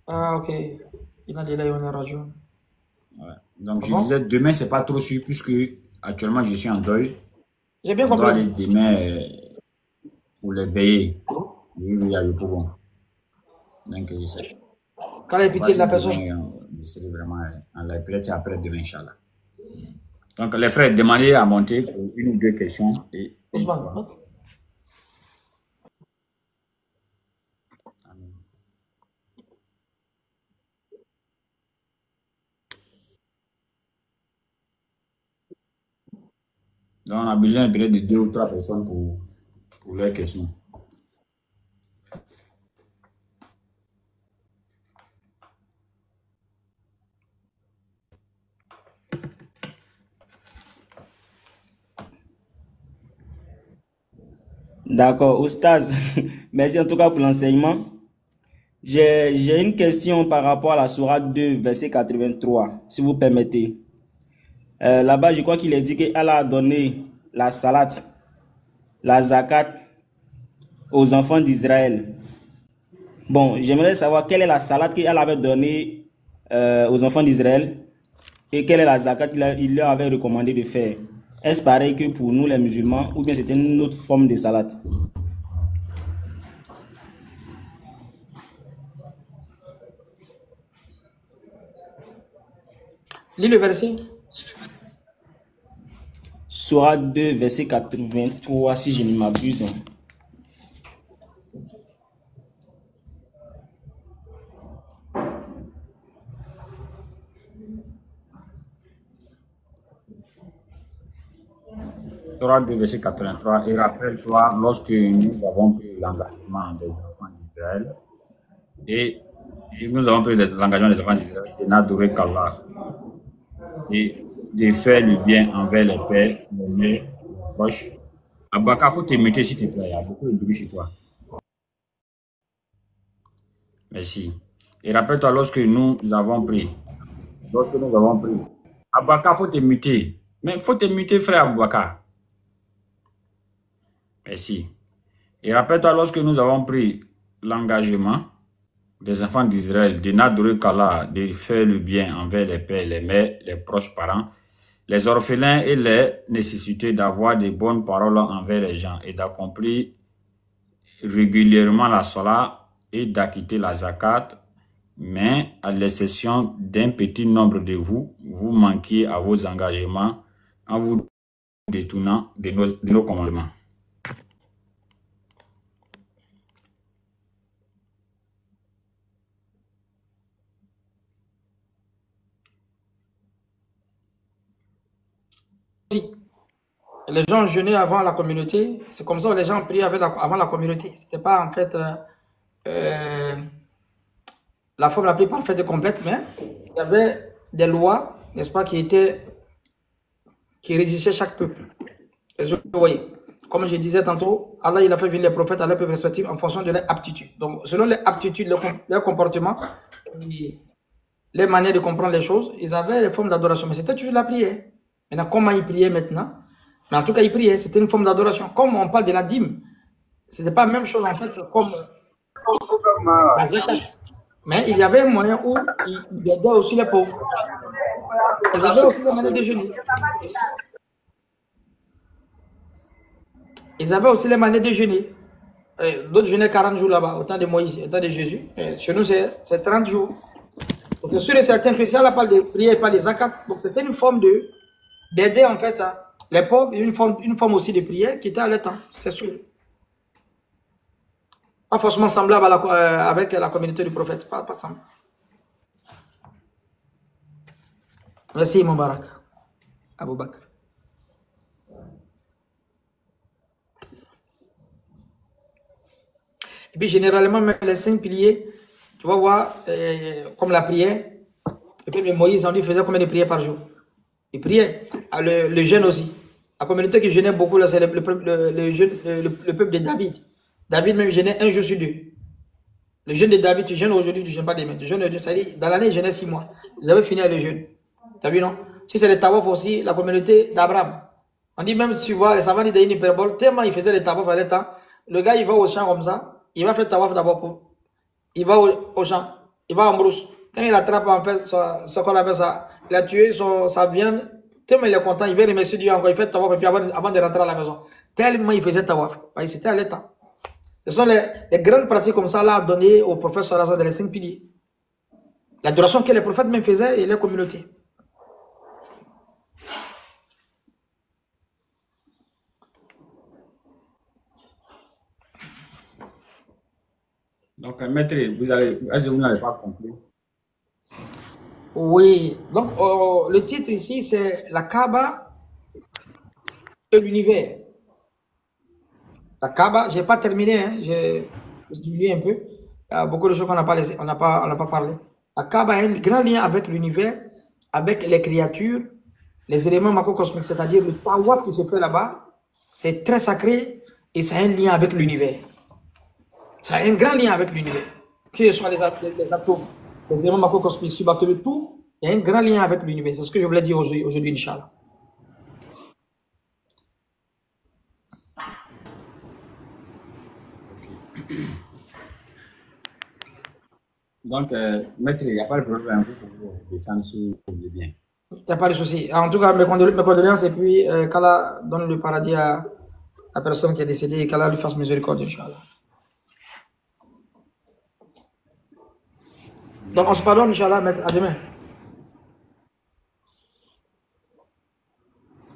[SPEAKER 2] Ah, ok. Il a déjà eu une radio.
[SPEAKER 3] Ouais. Donc,
[SPEAKER 2] Ah
[SPEAKER 3] je
[SPEAKER 2] bon?
[SPEAKER 3] disais, demain, c'est pas trop sûr puisque actuellement, je suis en deuil.
[SPEAKER 2] J'ai bien
[SPEAKER 3] On doit
[SPEAKER 2] compris.
[SPEAKER 3] aller demain pour les veiller. Oui, oui, il y a eu pour bon. Donc,
[SPEAKER 2] Quand
[SPEAKER 3] je
[SPEAKER 2] la
[SPEAKER 3] sais pas
[SPEAKER 2] pitié de la
[SPEAKER 3] si
[SPEAKER 2] personne.
[SPEAKER 3] demain, je serai vraiment en live. Peut-être c'est après demain, Inch'Allah. Donc, les frères, demandez à monter pour une ou deux questions et
[SPEAKER 2] Ousmane.
[SPEAKER 3] voilà.
[SPEAKER 2] Ok.
[SPEAKER 3] Donc, on a besoin peut-être de deux ou trois personnes pour leurs questions.
[SPEAKER 1] D'accord, Oustaz, merci en tout cas pour l'enseignement. J'ai une question par rapport à la sourate 2, verset 83, si vous permettez. Là-bas, je crois qu'il est dit qu'Allah a donné la salat, la zakat aux enfants d'Israël. Bon, j'aimerais savoir quelle est la salat qu'Allah avait donnée aux enfants d'Israël et quelle est la zakat qu'il leur avait recommandé de faire. Est-ce pareil que pour nous les musulmans ou bien c'était une autre forme de salat?
[SPEAKER 2] Lis le verset.
[SPEAKER 1] Sourate 2, verset 83, si je ne m'abuse.
[SPEAKER 3] Surah 2, verset 83. Et rappelle-toi, lorsque nous avons pris l'engagement des enfants d'Israël, et, et nous avons pris l'engagement des enfants d'Israël de n'adorer qu'Allah, et de faire le bien envers les pères, les mères, les proches. Abaka, faut t'imiter s'il te plaît, il y a beaucoup de bruit chez toi. Merci. Et rappelle-toi, lorsque nous avons pris, Abaka, faut t'imiter. Mais faut t'imiter, frère Abaka. Merci. Et rappelle-toi, lorsque nous avons pris l'engagement des enfants d'Israël de n'adorer qu'Allah, de faire le bien envers les pères, les mères, les proches parents, les orphelins et les nécessités d'avoir de bonnes paroles envers les gens et d'accomplir régulièrement la salat et d'acquitter la zakat, mais à l'exception d'un petit nombre de vous, vous manquiez à vos engagements en vous détournant de nos commandements.
[SPEAKER 2] Les gens jeûnaient avant la communauté. C'est comme ça que les gens priaient avant la communauté. C'était pas en fait la forme la plus parfaite et complète, mais il y avait des lois, n'est-ce pas, qui régissaient chaque peuple. Et vous voyez, comme je disais tantôt, Allah il a fait venir les prophètes à leur peuple respectif en fonction de leur aptitude. Donc, selon les aptitudes, leur comportement, les manières de comprendre les choses, ils avaient les formes d'adoration. Mais c'était toujours la prière. Maintenant, comment ils priaient maintenant? Mais en tout cas, ils priaient. C'était une forme d'adoration. Comme on parle de la dîme, c'était pas la même chose en fait comme la zakat. Mais il y avait un moyen où ils aidaient aussi les pauvres. Ils avaient aussi la manière de jeûner. Ils avaient aussi les manières de jeûner. D'autres jeûnaient 40 jours là-bas, au temps de Moïse, au temps de Jésus. Chez nous, c'est 30 jours. Donc, c'est sûr et certain que si Allah parle de prière et parle de zakat, donc c'était une forme d'aider en fait les pauvres, une forme aussi de prière qui était à leur temps, c'est sûr. Pas forcément semblable avec la communauté du prophète, pas semblable. Merci Moubarak, Abou Bakr. Et puis généralement, même les 5 piliers, tu vas voir, comme la prière, et puis Moïse, on lui faisait combien de prières par jour? Il priait, le jeûne aussi. La communauté qui jeûnait beaucoup, c'est le peuple de David. David même jeûnait un jour sur deux. Le jeûne de David, tu jeûnes aujourd'hui, tu ne jeûnes pas demain. Tu jeûnes aujourd'hui, c'est-à-dire, dans l'année, il jeûnait 6 mois. Ils avaient fini le jeûne. Tu as vu, non? Si c'est le tawaf aussi, la communauté d'Abraham. On dit même, tu vois, les savants disent une hyperbole, tellement il faisait le tawaf à l'état. Le gars, il va au champ comme ça. Il va faire tawaf d'abord. Il va au champ. Il va en brousse. Quand il attrape, en fait, ce qu'on appelle ça, il a tué sa viande. Tellement il est content, il veut remercier Dieu encore. Il fait tawaf et puis avant de rentrer à la maison. Tellement il faisait tawaf. C'était à l'état. Ce sont les grandes pratiques comme ça là données au prophète sallallahu dans les 5 piliers. L'adoration que les prophètes même faisaient et les communautés.
[SPEAKER 3] Donc, maître, est-ce que vous n'avez pas compris?
[SPEAKER 2] Oui, donc le titre ici c'est la Kaaba et l'univers. La Kaaba, j'ai pas terminé, hein, j'ai diminué un peu. Il y a beaucoup de choses qu'on n'a pas laissé, on n'a pas parlé. La Kaaba a un grand lien avec l'univers, avec les créatures, les éléments macrocosmiques, c'est-à-dire le tawaf qui se fait là-bas, c'est très sacré et ça a un lien avec l'univers. Ça a un grand lien avec l'univers. Que ce soit les atomes, les éléments macrocosmiques, subatomiques, tout, il y a un grand lien avec l'univers. C'est ce que je voulais dire aujourd'hui, Inch'Allah.
[SPEAKER 3] Donc, maître, il n'y a pas de problème pour vous descendre sur le bien.
[SPEAKER 2] Il n'y a pas de souci. En tout cas, mes condoléances et puis qu'Allah donne le paradis à la personne qui est décédée et qu'Allah lui fasse miséricorde, Inch'Allah. Donc, on se pardonne, Inch'Allah, maître. À demain.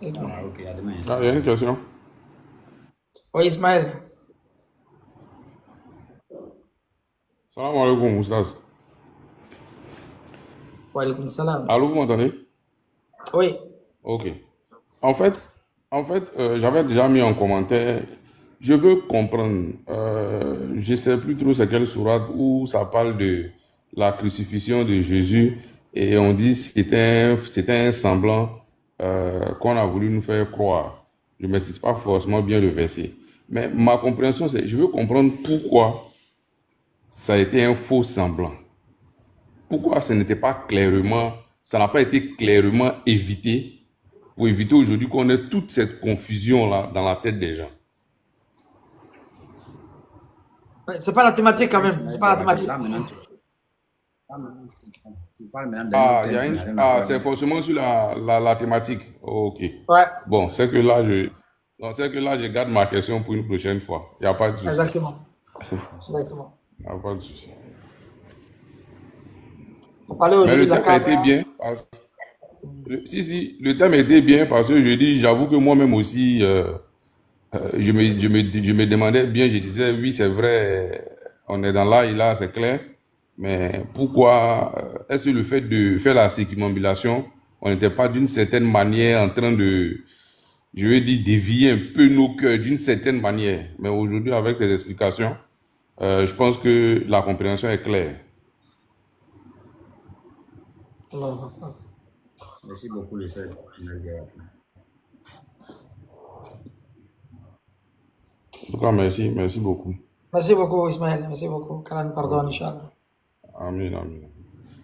[SPEAKER 3] Ah, ok, à demain.
[SPEAKER 4] Ah, il y a une question.
[SPEAKER 2] Oui, Ismaël.
[SPEAKER 4] Salam alaikum, Oustaz.
[SPEAKER 2] Wa alaykoum salam.
[SPEAKER 4] Allô, vous m'entendez?
[SPEAKER 2] Oui.
[SPEAKER 4] Ok. En fait, j'avais déjà mis en commentaire, je veux comprendre, je ne sais plus trop c'est quelle sourate où ça parle de la crucifixion de Jésus et on dit que c'était un semblant qu'on a voulu nous faire croire. Je ne maîtrise pas forcément bien le verset. Mais ma compréhension, c'est, je veux comprendre pourquoi ça a été un faux semblant. Pourquoi ça n'a pas été clairement évité pour éviter aujourd'hui qu'on ait toute cette confusion-là dans la tête des gens.
[SPEAKER 2] C'est pas la thématique quand même. C'est pas la thématique.
[SPEAKER 4] C'est forcément sur la thématique. Ok.
[SPEAKER 2] Ouais.
[SPEAKER 4] Bon, c'est que là, je garde ma question pour une prochaine fois. Il n'y a pas de souci.
[SPEAKER 2] Exactement. Exactement.
[SPEAKER 4] Il n'y a pas de souci.
[SPEAKER 2] Mais
[SPEAKER 4] le thème a été bien. Si, le thème était bien parce que j'avoue que moi-même aussi, je me demandais bien, je disais, oui, c'est vrai, on est dans là, c'est clair, mais pourquoi, est-ce que le fait de faire la circumambulation, on n'était pas d'une certaine manière en train de, je veux dire, dévier un peu nos cœurs d'une certaine manière. Mais aujourd'hui, avec tes explications, je pense que la compréhension est claire.
[SPEAKER 3] Merci beaucoup, le frère.
[SPEAKER 4] En tout cas, merci beaucoup.
[SPEAKER 2] Merci beaucoup, Ismaël. Merci beaucoup. Qu'Allah nous pardonne, Inch'Allah.
[SPEAKER 4] Amen, amen.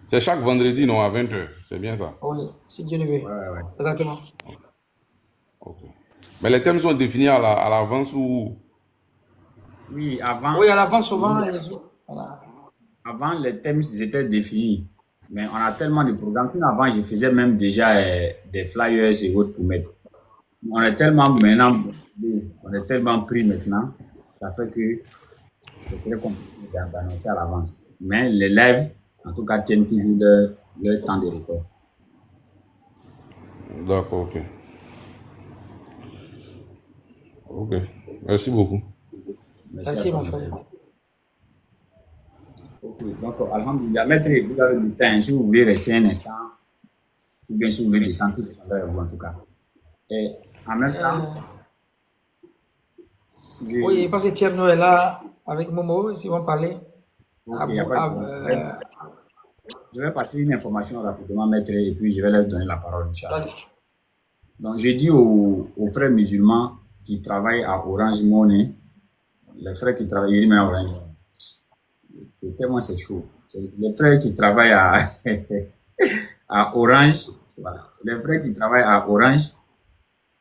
[SPEAKER 4] C'est chaque vendredi, non, à 20h. C'est bien ça?
[SPEAKER 2] Oui, si Dieu le veut.
[SPEAKER 3] Ouais.
[SPEAKER 2] Exactement.
[SPEAKER 4] Ok. Mais les thèmes sont définis à l'avance ou...
[SPEAKER 3] Oui, avant.
[SPEAKER 2] Oui, à l'avance, souvent. Voilà.
[SPEAKER 3] Avant, les thèmes étaient définis. Mais on a tellement de programmes. Avant, je faisais même déjà des flyers et autres pour mettre. On est tellement pris maintenant, ça fait que c'est très compliqué d'annoncer à l'avance. Mais les lives, en tout cas, tiennent toujours leur temps de record.
[SPEAKER 4] D'accord, ok. Ok, merci beaucoup.
[SPEAKER 2] Merci mon frère.
[SPEAKER 3] Ok, donc, alhamdulillah, maître, vous avez du temps, si vous voulez rester un instant, ou bien si vous voulez descendre, vous en tout cas. Et en même temps,
[SPEAKER 2] oui, parce que Tierno est là avec Momo, ils vont parler.
[SPEAKER 3] Okay, je vais passer une information rapidement, maître, et puis je vais leur donner la parole, Inch'Allah. Donc, j'ai dit aux frères musulmans qui travaillent à Orange Money, les frères qui travaillent à Orange, tellement c'est chaud. Les frères qui travaillent à Orange, voilà. Les frères qui travaillent à Orange,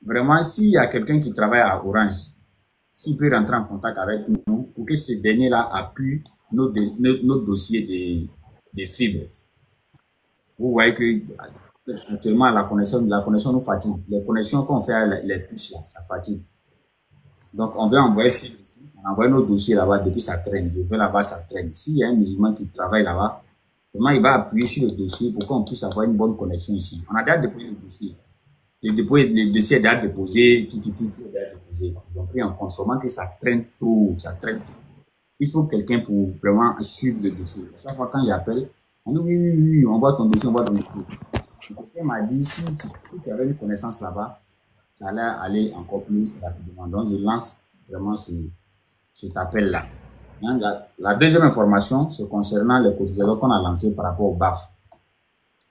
[SPEAKER 3] vraiment, s'il y a quelqu'un qui travaille à Orange, s'il peut rentrer en contact avec nous pour que ce dernier-là appuie notre dossier des fibres. Vous voyez que actuellement, la connexion nous fatigue. Les connexions qu'on fait avec les puces, là, ça fatigue. Donc, on veut envoyer fibre ici. On envoie nos dossiers là-bas depuis ça traîne. Je veux là-bas, ça traîne. S'il y a un musulman qui travaille là-bas, vraiment, il va appuyer sur le dossier pour qu'on puisse avoir une bonne connexion ici. On a déjà déposé le dossier. Le dossier est déjà déposé, tout est déjà déposé. Ils ont pris en consommant que ça traîne trop, ça traîne. Il faut quelqu'un pour vraiment suivre le dossier. Chaque fois quand j'appelle, on dit oui, on voit ton dossier, on voit ton dossier. Le docteur m'a dit, si tu avais une connaissance là-bas, ça allait aller encore plus rapidement. Donc, je lance vraiment cet appel-là. La deuxième information, c'est concernant les cotisations qu'on a lancées par rapport au BAF.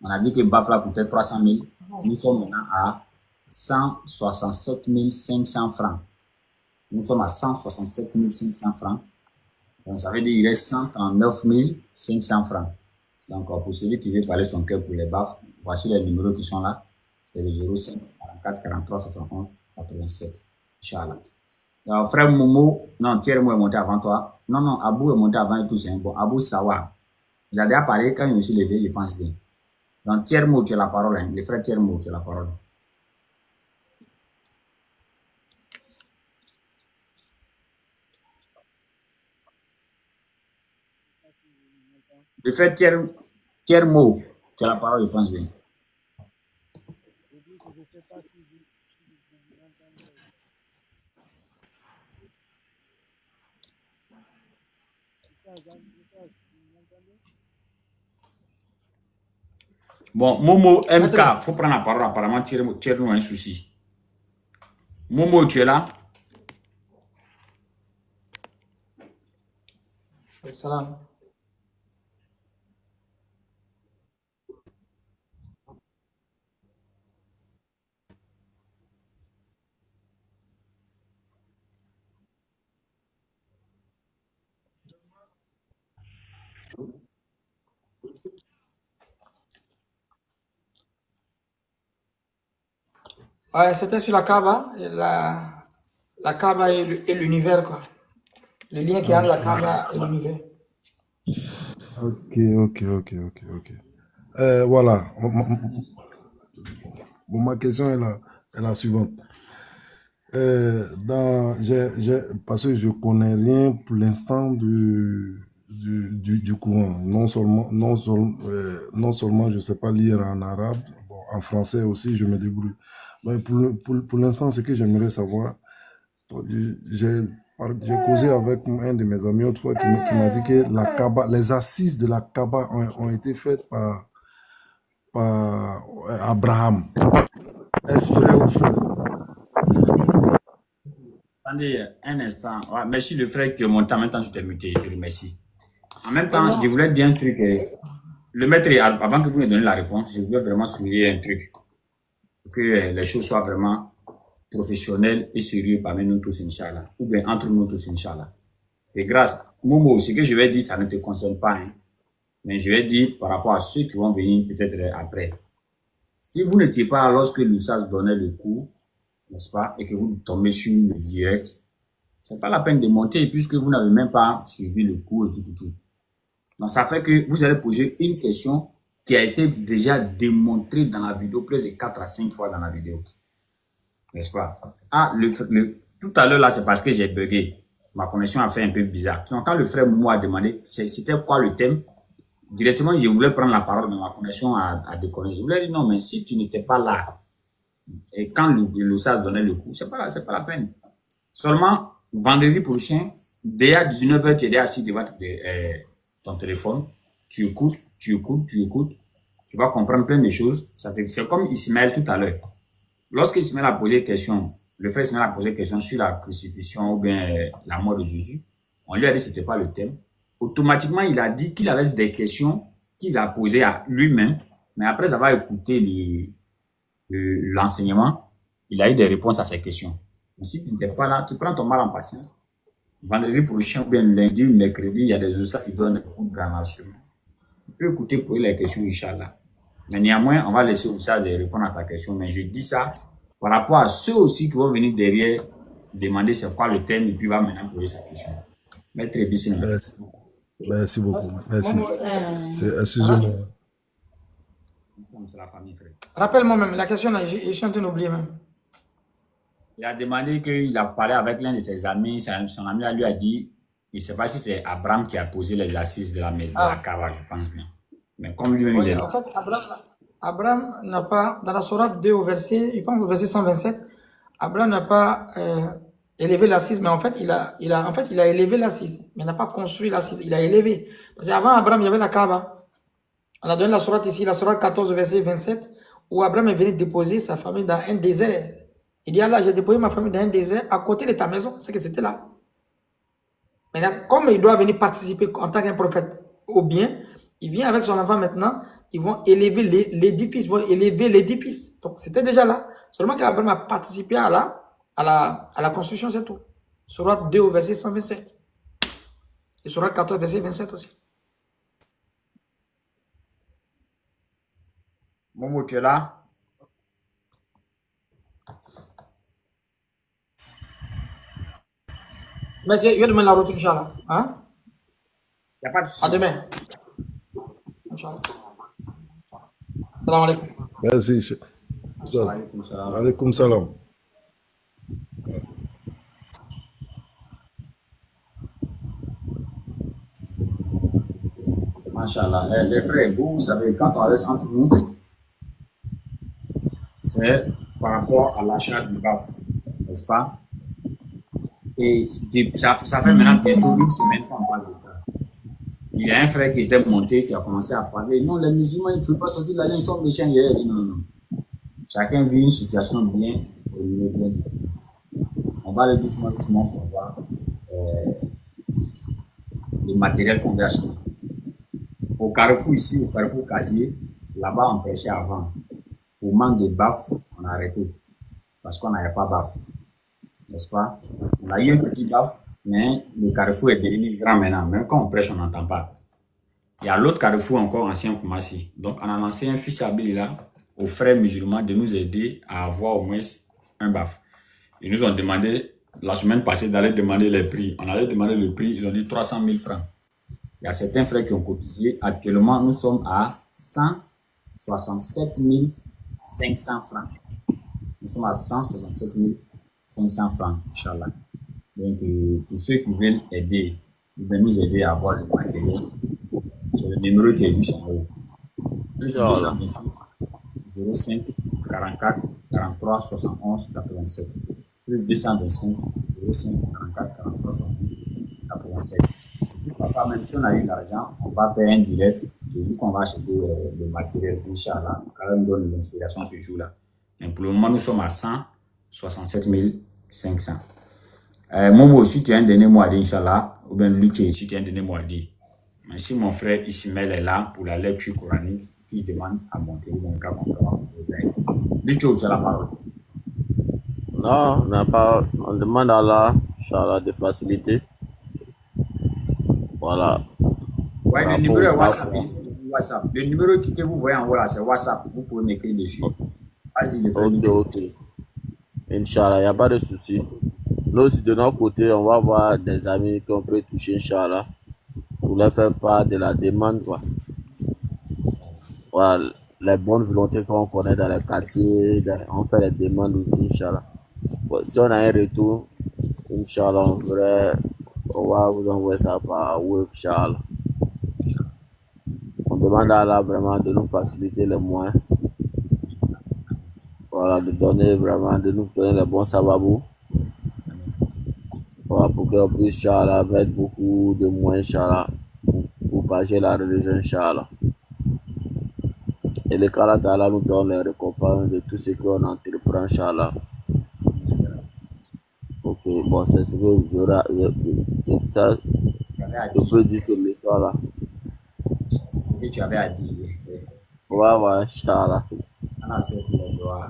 [SPEAKER 3] On a dit que BAF là coûtait 300 000. Nous sommes maintenant à 167 500 francs. Nous sommes à 167 500 francs. Donc, ça veut dire qu'il reste 139 500 francs. Donc, pour celui qui veut parler son cœur pour les BAF, voici les numéros qui sont là. C'est le 05 44 43 71 87. Inch'Allah. Alors, frère Momo, non, Thierry Mo est monté avant toi. Non, Abou est monté avant et tout, c'est un bon. Abou Sawa. Il a déjà parlé, quand il me suis levé, je pense bien. Donc, Thierry Mo, tu as la parole, hein. Les frères Thierry Mo, tu as la parole. Les frères Thierry Mo, tu as la parole, je pense bien. Bon, Momo MK, il faut prendre la parole. Apparemment, Thierry a un souci. Momo, tu es là?
[SPEAKER 2] Salam. Ouais, c'était sur la Kaaba, la Kaaba et l'univers, quoi. Le lien qui a entre la Kaaba et l'univers.
[SPEAKER 5] Ok. Voilà. Ma question est la suivante. Parce que je connais rien pour l'instant du Coran. Non seulement je sais pas lire en arabe, bon, en français aussi je me débrouille. Mais pour l'instant, ce que j'aimerais savoir, j'ai causé avec un de mes amis autrefois qui m'a dit que la Kaaba, les assises de la Kaaba ont été faites par Abraham. Est-ce vrai ou faux?
[SPEAKER 3] Attendez un instant. Ouais, merci le frère que tu es monté. En même temps, je t'ai muté. Je te remercie. En même temps, je voulais dire un truc. Le maître, avant que vous me donniez la réponse, je voulais vraiment souligner un truc. Pour que les choses soient vraiment professionnelles et sérieuses parmi nous tous, Inch'Allah. Ou bien entre nous tous, Inch'Allah. Et grâce, Momo, ce que je vais dire, ça ne te concerne pas. Hein. Mais je vais dire par rapport à ceux qui vont venir peut-être après. Si vous n'étiez pas là lorsque l'USAS donnait le cours, n'est-ce pas, et que vous tombez sur le direct, c'est pas la peine de monter puisque vous n'avez même pas suivi le cours et tout. Donc, ça fait que vous allez poser une question qui a été déjà démontrée dans la vidéo, plus de 4 à 5 fois dans la vidéo. N'est-ce pas? Tout à l'heure, là, c'est parce que j'ai bugué. Ma connexion a fait un peu bizarre. Donc, quand le frère Momo a demandé c'était quoi le thème, directement, je voulais prendre la parole, mais ma connexion a déconné. Je voulais dire non, mais si tu n'étais pas là, et quand le SAS donnait le coup, c'est pas la peine. Seulement, vendredi prochain, dès à 19h, tu es assis devant ton téléphone, tu écoutes, tu vas comprendre plein de choses. C'est comme Ismaël tout à l'heure. Lorsque Ismaël a posé question, le frère Ismaël a posé question sur la crucifixion ou bien la mort de Jésus, on lui a dit que ce n'était pas le thème. Automatiquement, il a dit qu'il avait des questions qu'il a posées à lui-même, mais après avoir écouté l'enseignement, il a eu des réponses à ces questions. Mais si tu n'étais pas là, tu prends ton mal en patience. Vendredi prochain, ou bien lundi ou mercredi, il y a des ustads qui donnent des cours de grammaire. Tu peux écouter pour les questions, Inch'Allah. Mais néanmoins, on va laisser Oussaz répondre à ta question. Mais je dis ça par rapport à ceux aussi qui vont venir derrière demander c'est quoi le thème et puis va maintenant poser sa question. Maître Bissina.
[SPEAKER 5] Merci beaucoup. Merci beaucoup. Merci.
[SPEAKER 2] Momo,
[SPEAKER 5] Excusez-moi.
[SPEAKER 3] C'est la famille, frère.
[SPEAKER 2] rappelle-moi même, la question là, je suis en train d'oublier même.
[SPEAKER 3] Il a demandé qu'il a parlé avec l'un de ses amis. Son ami lui a dit, il ne sait pas si c'est Abraham qui a posé les assises de la Kaaba, je pense bien. Mais comme lui-même il est
[SPEAKER 2] Oui, en
[SPEAKER 3] là.
[SPEAKER 2] fait, Abraham n'a pas, dans la sourate 2 au verset, je pense au verset 127, Abraham n'a pas élevé l'assise, mais en fait, il a élevé l'assise, mais n'a pas construit l'assise, il a élevé. Parce qu'avant Abraham, il y avait la Kaaba. On a donné la sourate ici, la sourate 14, verset 27, où Abraham est venu déposer sa famille dans un désert. Il dit, Allah, j'ai déposé ma famille dans un désert à côté de ta maison. C'est que c'était là. Maintenant, comme il doit venir participer en tant qu'un prophète au bien, il vient avec son enfant maintenant, ils vont élever l'édifice, Donc, c'était déjà là. Seulement qu'Abraham a participé à la construction, c'est tout. Sourate 2 au verset 127. Et sourate 14, verset 27 aussi.
[SPEAKER 3] Momo, tu es là?
[SPEAKER 2] Mais je vais demander la route, Inch'Allah. Hein?
[SPEAKER 3] Il n'y a pas de
[SPEAKER 2] À
[SPEAKER 3] souci.
[SPEAKER 2] demain. Inch'Allah. Salam alaikum.
[SPEAKER 5] Merci.
[SPEAKER 3] Alaykoum salam.
[SPEAKER 5] Alaykoum salam.
[SPEAKER 3] Masha'Allah. Les frères, vous savez, quand on reste entre nous, c'est par rapport à l'achat du baf, n'est-ce pas? Et ça fait maintenant bientôt une semaine qu'on parle de ça. Il y a un frère qui était monté, qui a commencé à parler. Non, les musulmans, ils ne peuvent pas sortir de l'argent, ils sont méchants. Il a dit non, non. Chacun vit une situation bien et une bien. On va aller doucement pour voir le matériel qu'on va acheter. Au Carrefour ici, au Carrefour Casier, là-bas on pêchait avant. Pour manque de baf, on a arrêté. Parce qu'on n'avait pas baf. N'est-ce pas? On a eu un petit baf, mais le Carrefour est devenu grand maintenant. Même quand on prêche, on n'entend pas. Il y a l'autre Carrefour encore ancien Koumassi. Donc on a lancé un fiche là aux frères musulmans de nous aider à avoir au moins un baf. Ils nous ont demandé la semaine passée d'aller demander les prix. On allait demander le prix, ils ont dit 300 000 francs. Il y a certains frères qui ont cotisé. Actuellement, nous sommes à 167 500 francs. Nous sommes à 167 500 francs, Inch'Allah. Donc, pour ceux qui veulent aider, ils veulent nous aider à avoir le matériel. C'est le numéro qui est juste en haut. Plus 226 05 44 43 71 87. Plus 225 05 44 43 71 87. Papa, même si on a eu l'argent, on va faire un direct le jour qu'on va acheter le matériel. Inch'Allah, quand même donne l'inspiration ce jour-là. Et pour le moment, nous sommes à 167 500. Momo, si tu as un dernier mot à dire, Inch'Allah, ou bien Luché, si tu as un dernier mot à dire. Mais si mon frère Ismaël est là pour la lecture coranique, qui demande à monter dans le cas qu'on Luché, tu as la parole.
[SPEAKER 6] Non, on n'a pas. On demande à Allah, Inch'Allah, de faciliter. Voilà.
[SPEAKER 3] Ouais, le numéro est WhatsApp. Le numéro que vous voyez en haut là, c'est WhatsApp. Vous pouvez m'écrire dessus. Vas-y, le frère.
[SPEAKER 6] Ok. Inch'Allah, il n'y a pas de souci. Nous aussi, de notre côté, on va avoir des amis qu'on peut toucher, Inch'Allah, pour leur faire part de la demande, quoi. Voilà, les bonnes volontés qu'on connaît dans les quartiers, on fait les demandes aussi, Inch'Allah. Bon, si on a un retour, Inch'Allah, on va vous envoyer ça par web, Inch'Allah. On demande à Allah vraiment de nous faciliter les moyens. Voilà, de nous donner les bons sababous. Voilà, pour qu'on puisse, Inch'Allah, mettre beaucoup de moyens, Inch'Allah, pour partager la religion, Inch'Allah. Et le Kala Ta'ala nous donne les récompenses de tout ce qu'on entreprend, Inch'Allah. Ok, bon, c'est ce que ça, je peux dire sur l'histoire là.
[SPEAKER 3] C'est ce que tu avais à dire.
[SPEAKER 6] Ouais, Inch'Allah.
[SPEAKER 3] Allah accepte les doigts.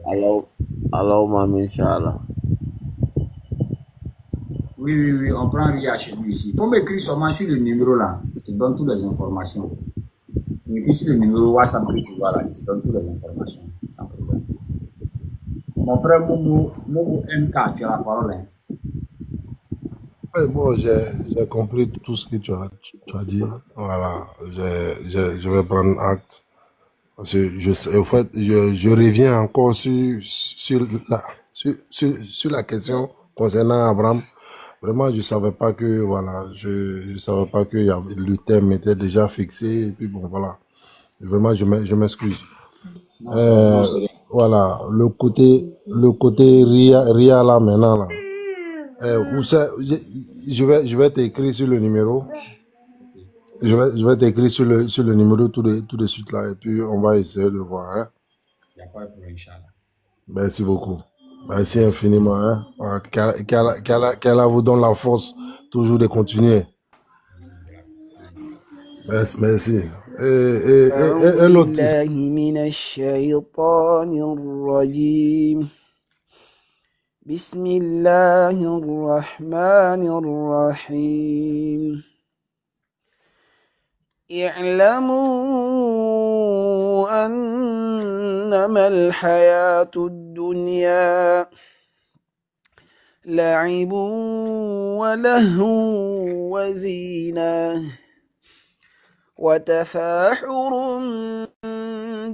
[SPEAKER 6] Alors, Allahumma amin, Inch'Allah.
[SPEAKER 3] Oui, on prend Ria chez lui ici. Il faut m'écrire seulement sur le numéro là. Je te donne toutes les informations. Tu m'écris sur le numéro WhatsApp que tu vois là. Je te donne toutes les informations. Sans problème. Mon frère Momo MK, tu as la parole. Hein.
[SPEAKER 5] Ouais, bon, j'ai compris tout ce que tu as dit. Voilà, je vais prendre acte. Parce que en fait, je reviens encore sur la question concernant Abraham. Vraiment, je savais pas que, voilà, je savais pas que le thème était déjà fixé. Et puis bon, voilà. Vraiment, je m'excuse. Voilà, le côté Ria là maintenant là. Où c'est, je vais t'écrire sur le numéro. Je vais t'écrire sur le numéro tout de suite là. Et puis on va essayer de voir. Hein.
[SPEAKER 3] Il n'y a pas de problème, Inch'Allah.
[SPEAKER 5] Merci beaucoup. Merci infiniment. Hein. Voilà, qu'Allah vous donne la force toujours de continuer. Merci. Et l'autre.
[SPEAKER 7] بسم الله الرحمن الرحيم اعلموا أنما الحياة الدنيا لعب ولهو وزينة وتفاحر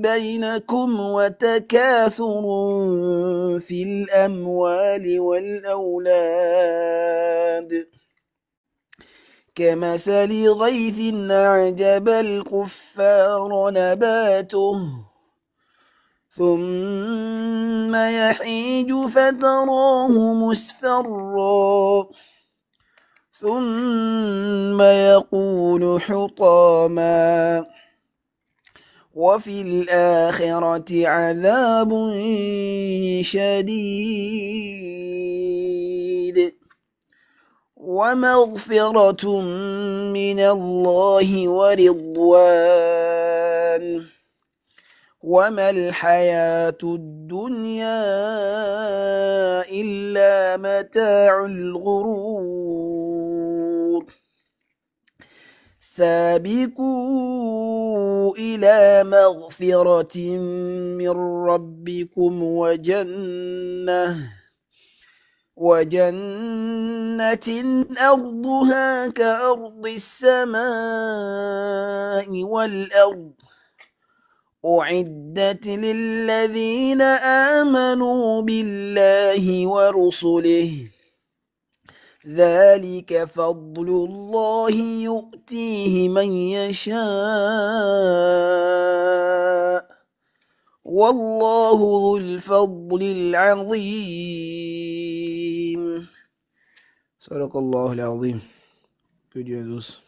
[SPEAKER 7] بينكم وتكاثر في الأموال والأولاد كمثل غيث أعجب الكفار نباته ثم يحيج فتراه مصفرا ثم يكون حطاما وفي الآخرة عذاب شديد ومغفرة من الله ورضوان وما الحياة الدنيا إلا متاع الغرور سابقوا إلى مغفرة من ربكم وجنة أرضها كأرض السماء والأرض أعدت للذين آمنوا بالله ورسله ذلك فضل الله يؤتيه من يشاء والله ذو الفضل العظيم صدق الله العظيم. Que Dieu est douce.